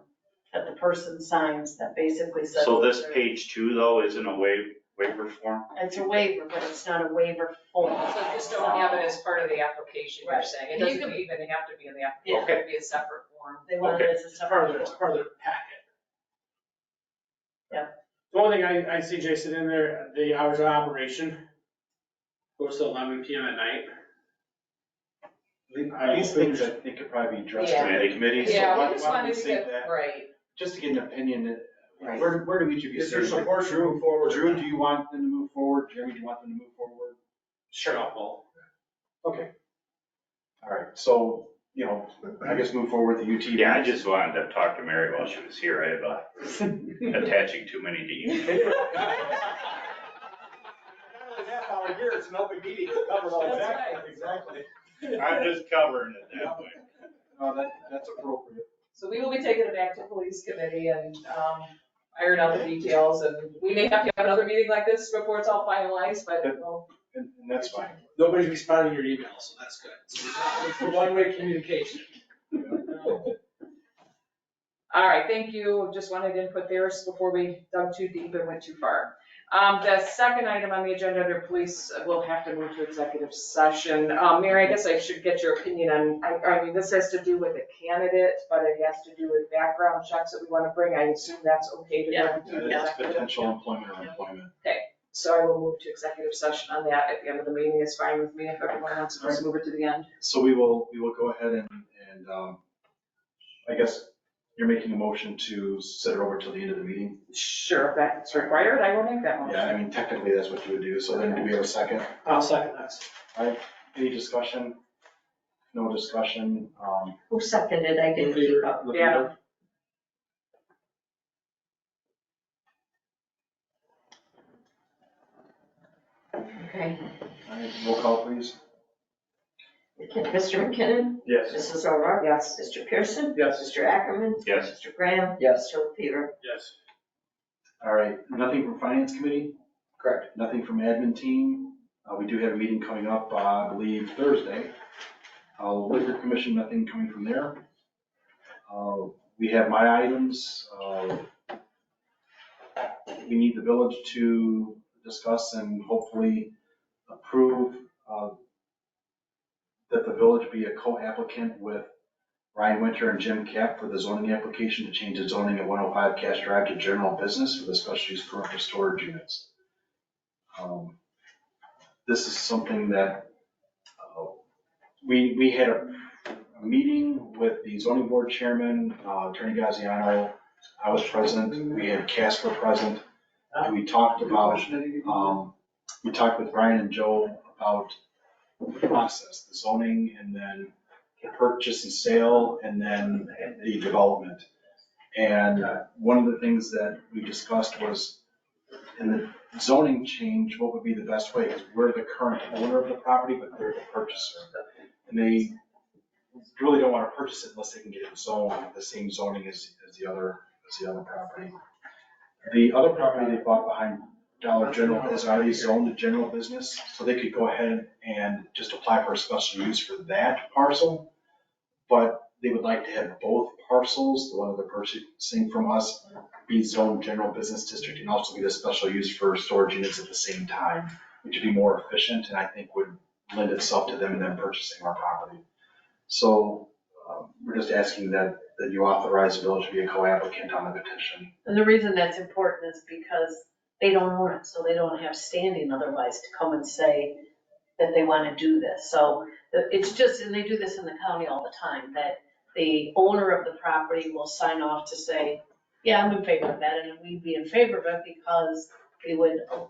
that the person signs that basically says. So this page 2 though isn't a waiver form? It's a waiver, but it's not a waiver form. So just don't have it as part of the application, you're Right. saying? It And you doesn't can- even have to be in the application, it could be a separate form. They want it as a It's part of separate it's form. part of the packet. Yeah. The only thing I see, Jason, in there, the hours of operation goes to 11 PM at night. These things I think could probably be addressed. Yeah. Committee committees? So Yeah, why- we just why don't we wanted to save get, that? right. Just to get an opinion, Right. where do each of you Is there stand? support to move forward? Drew, do you want them to move forward? Jeremy, do you want them to move forward? Sure, I'll. Okay. All right, so, you know, I guess move forward with the UTV. Yeah, I just wanted to talk to Mary while she was here. I have attaching too many to you. Half hour here, it's an open meeting, it covers all That's that. right. Exactly. I'm just covering it that way. No, that's appropriate. So we will be taking it back to police committee and iron out the details, and we may have to have another meeting like this before it's all finalized, but we'll. And that's fine. Nobody's responding to your email, so that's good. It's a one-way communication. All right, thank you. Just wanted input there before we dug too deep and went too far. The second item on the agenda under police, we'll have to move to executive session. Mary, I guess I should get your opinion on, I mean, this has to do with a candidate, but it has to do with background checks that we want to bring. I assume that's okay to go into That's executive. potential employment or employment. So I will move to executive session on that at the end of the meeting. Is fine with me if everyone wants to just move it to the end. So we will go ahead and I guess you're making a motion to set it over till the end of the meeting? Sure, if that's required, I will make that motion. Yeah, I mean, technically that's what you would do. So then do we have a second? I'll second that. All right, any discussion? No discussion? Who seconded? I didn't keep up. Yeah. Okay. All right, roll call please. Mr. McKinnon? Yes. Mrs. O'Rourke? Yes. Mr. Pearson? Yes. Mr. Ackerman? Yes. Mr. Graham? Yes. Mr. LaFever? Yes. All right, nothing from finance committee? Correct. Nothing from admin team? We do have a meeting coming up, I believe Thursday. Liquor commission, nothing coming from there. We have my items. We need the village to discuss and hopefully approve that the village be a co-applicant with Ryan Winter and Jim Cap for the zoning application to change the zoning at 105 Cash Drive to general business for the special use commercial storage units. This is something that we had a meeting with the zoning board chairman, Attorney Gaziano. I was present. We had Casper present. And we talked about, we talked with Brian and Joe about the process, the zoning, and then the purchase and sale, and then the development. And one of the things that we discussed was in the zoning change, what would be the best way? Because we're the current owner of the property, but they're the purchaser. And they really don't want to purchase it unless they can get it zoned, the same zoning as the other property. The other property they bought behind Dollar General is already zoned to general business, so they could go ahead and just apply for a special use for that parcel. But they would like to have both parcels, the one that they're purchasing from us, be zoned general business district and also get a special use for storage units at the same time, which would be more efficient and I think would lend itself to them and them purchasing our property. So we're just asking that you authorize the village to be a co-applicant on the petition. And the reason that's important is because they don't own it, so they don't have standing otherwise to come and say that they want to do this. So it's just, and they do this in the county all the time, that the owner of the property will sign off to say, yeah, I'm in favor of that, and we'd be in favor of it because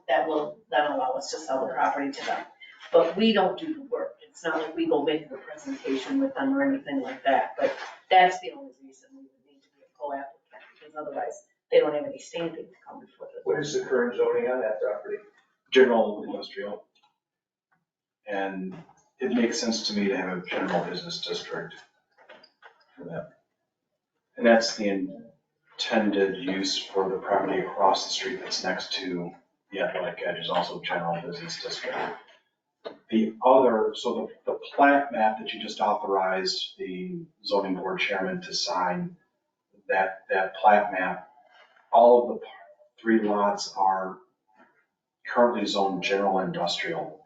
that will then allow us to sell the property to them. But we don't do the work. It's not like we go make the presentation with them or anything like that, but that's the only reason we would need to be a co-applicant, because otherwise they don't have any standing to come before the. What is the current zoning on that property? general industrial. And it makes sense to me to have a general business district for that. And that's the intended use for the property across the street that's next to the athletic edge is also general business district. The other, so the plat map that you just authorized the zoning board chairman to sign, that plat map, all of the 3 lots are currently zoned general industrial.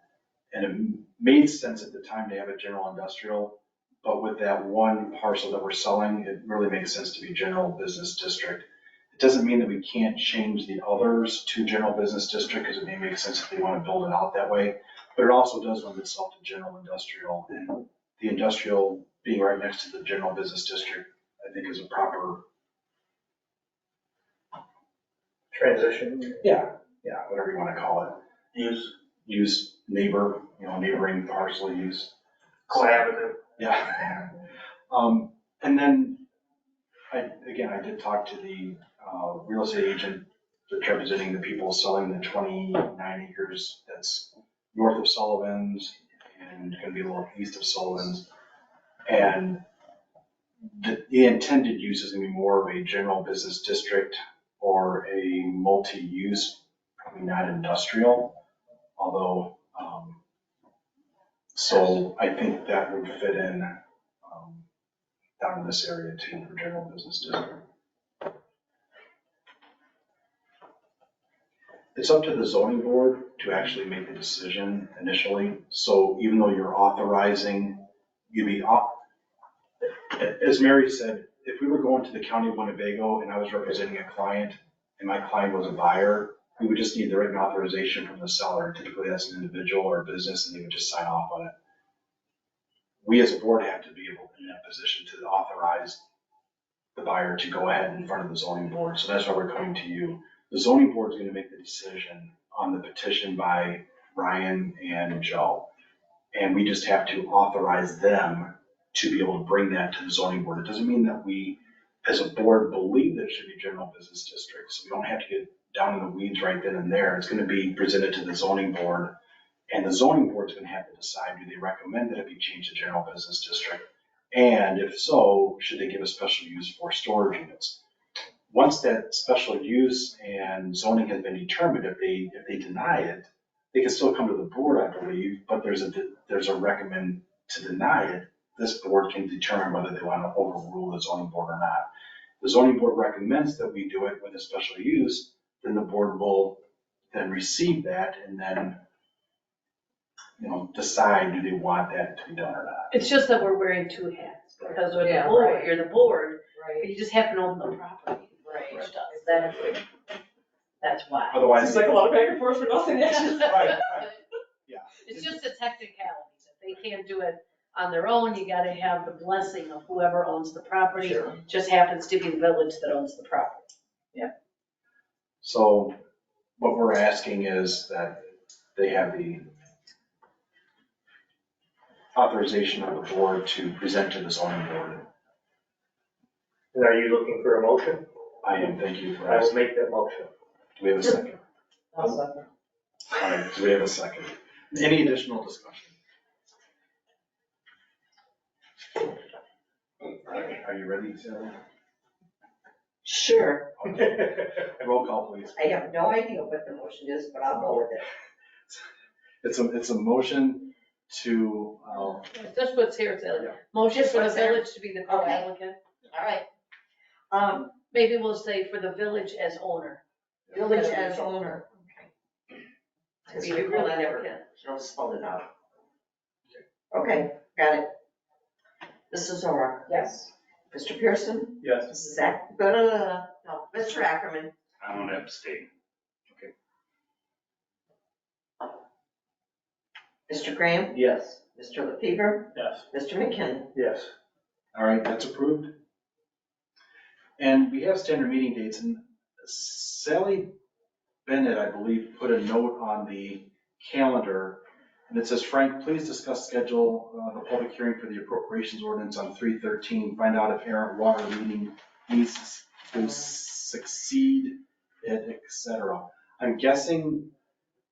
And it made sense at the time to have a general industrial, but with that one parcel that we're selling, it really makes sense to be general business district. It doesn't mean that we can't change the others to general business district, because it may make sense if they want to build it out that way, but it also does lend itself to general industrial, and the industrial being right next to the general business district, I think is a proper. Transition. Yeah, whatever you want to call it. Use neighbor, neighboring parcel use. Collaborative. Yeah. And then, I did talk to the real estate agent that's representing the people selling the 29 acres that's north of Sullivan's and going to be a little east of Sullivan's. And the intended use is going to be more of a general business district or a multi-use, probably not industrial, although, so I think that would fit in down in this area too for general business district. It's up to the zoning board to actually make the decision initially. So even though you're authorizing, as Mary said, if we were going to the county of Winnebago and I was representing a client and my client was a buyer, we would just need the written authorization from the seller. Typically that's an individual or a business, and they would just sign off on it. We as a board have to be able in that position to authorize the buyer to go ahead in front of the zoning board. So that's why we're coming to you. The zoning board is going to make the decision on the petition by Ryan and Joe. And we just have to authorize them to be able to bring that to the zoning board. It doesn't mean that we, as a board, believe that it should be general business districts. We don't have to get down in the weeds right then and there. It's going to be presented to the zoning board, and the zoning board's going to have to decide, do they recommend that it be changed to general business district? And if so, should they give a special use for storage units? Once that special use and zoning has been determined, if they deny it, they can still come to the board, I believe, but there's a recommend to deny it. This board can determine whether they want to overrule the zoning board or not. The zoning board recommends that we do it with a special use, then the board will then receive that and then, decide, do they want that to be done or not. It's just that we're wearing 2 hats, because with the Yeah, board, right. you're the board, Right. but you just happen to own the property. Right. Which does, that's why. Otherwise, Seems like a lot of back and forth for nothing. Right. Yeah. It's just a technicality. If they can't do it on their own, you gotta have the blessing of whoever owns the property. Sure. Just happens to be the village that owns the property. So what we're asking is that they have the authorization of the board to present to the zoning board. And are you looking for a motion? I am, thank you for I will asking. make that motion. Do we have a second? I'll second. All right, do we have a second? Any additional discussion? All right, are you ready, Sarah? Sure. Roll call, please. I have no idea what the motion is, but I'll go with it. It's a motion to, That's what's here, it's a Yeah. motion Just for the what's there? village to be the co-applicant. All right. Maybe we'll say for the village as owner. Village as owner. To be We the really never, co-applicant. don't spell it out. Okay, got it. Mrs. Zora. Yes. Mr. Pearson. Yes. Mrs. Zach, no, Mr. Ackerman. I'm gonna abstain. Mr. Graham. Yes. Mr. LaFever. Yes. Mr. McKinnon. Yes. all right, that's approved. And we have standard meeting dates, and Sally Bennett, I believe, put a note on the calendar, and it says, Frank, please discuss schedule the public hearing for the appropriations ordinance on 3/13. Find out if errant water leading needs to succeed it, etc. I'm guessing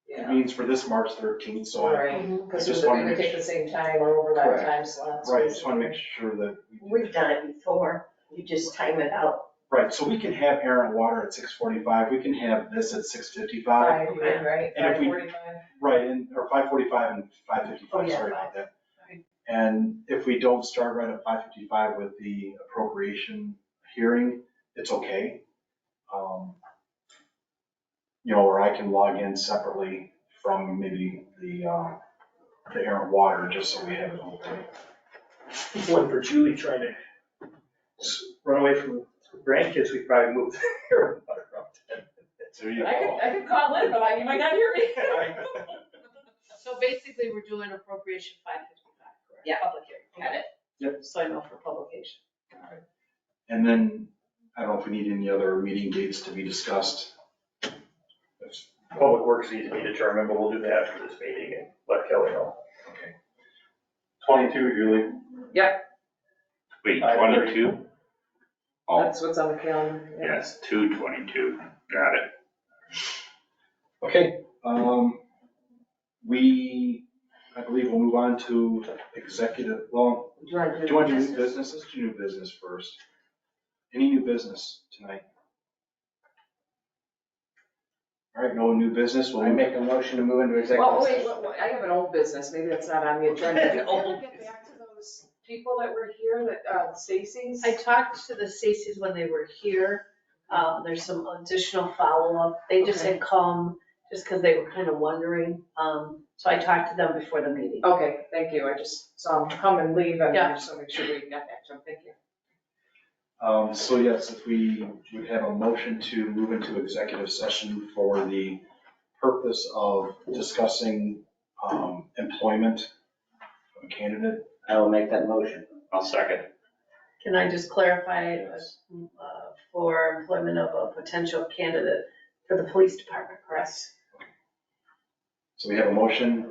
Yeah. means for this March 13th, so I Right, because just we wanted to would make take the same time or overlap Correct. time slots. right, just want to make sure that, We've done it before, you just time it out. right, so we can have air and water at 6:45, we can have this at 6:55. Five, right, And if we- 5:45. Right, or 5:45 and 5:55, Oh, yeah, sorry about that. Right. And if we don't start right at 5:55 with the appropriation hearing, it's okay. You know, or I can log in separately from maybe the air and water, just so we have it open. One for Julie trying to run away from grandkids, we probably moved here around 10 minutes. There you I go. could call in, but you might not hear me. So basically, we're doing appropriation 555, correct? Yeah. Public hearing, got it? Yep. So I know for publication. And then, I don't know if we need any other meeting dates to be discussed. Public Works needs to be determined, but we'll do that after this meeting and let Kelly know. Okay. 22, Julie. Wait, 22? Oh, That's what's on the calendar. yeah. yes, 2/22, got it. Okay, I believe we'll move on to executive, well, Do you want to do you want to do new business? Let's do new business first. Any new business tonight? All right, no new business, we'll I move. make a motion to move into executive Well, wait, session. I have an old business, maybe that's not on the agenda. Old Get back to those people that were here, that, Stacy's. I talked to the Stacy's when they were here. There's some additional follow-up. They just had come just because they were kind of wondering. So I talked to them before the meeting. Okay, thank you, I just saw them come and leave, and I Yeah. just want to make sure we got back to them, thank you. So yes, if we would have a motion to move into executive session for the purpose of discussing employment of a candidate. I will make that motion. I'll second. Can I just clarify, for employment of a potential candidate for the police department, correct? So we have a motion, do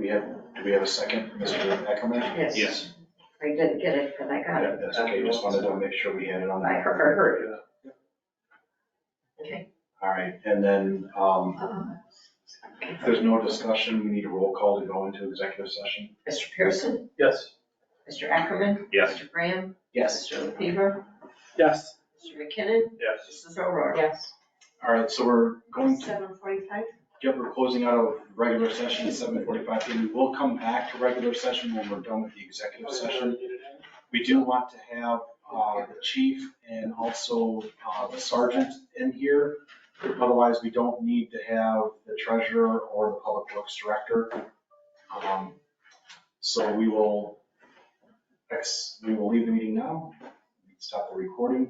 we have a second, Mr. Eckerman? Yes. I didn't get it, but I got Yeah, it. that's okay, just wanted to make sure we had it on. I heard it. Okay. All right, and then, if there's no discussion, we need a roll call to go into executive session. Mr. Pearson, Yes. Mr. Ackerman, Yes. Mr. Graham, Yes. Mr. LaFever, Yes. Mr. McKinnon, Yes. Mrs. O'Rourke. Yes. All right, so we're going to, 7:45? we're closing out of regular session at 7:45 PM. We will come back to regular session when we're done with the executive session. We do want to have the chief and also the sergeant in here. Otherwise, we don't need to have the treasurer or the public works director. So we will leave the meeting now. Stop the recording.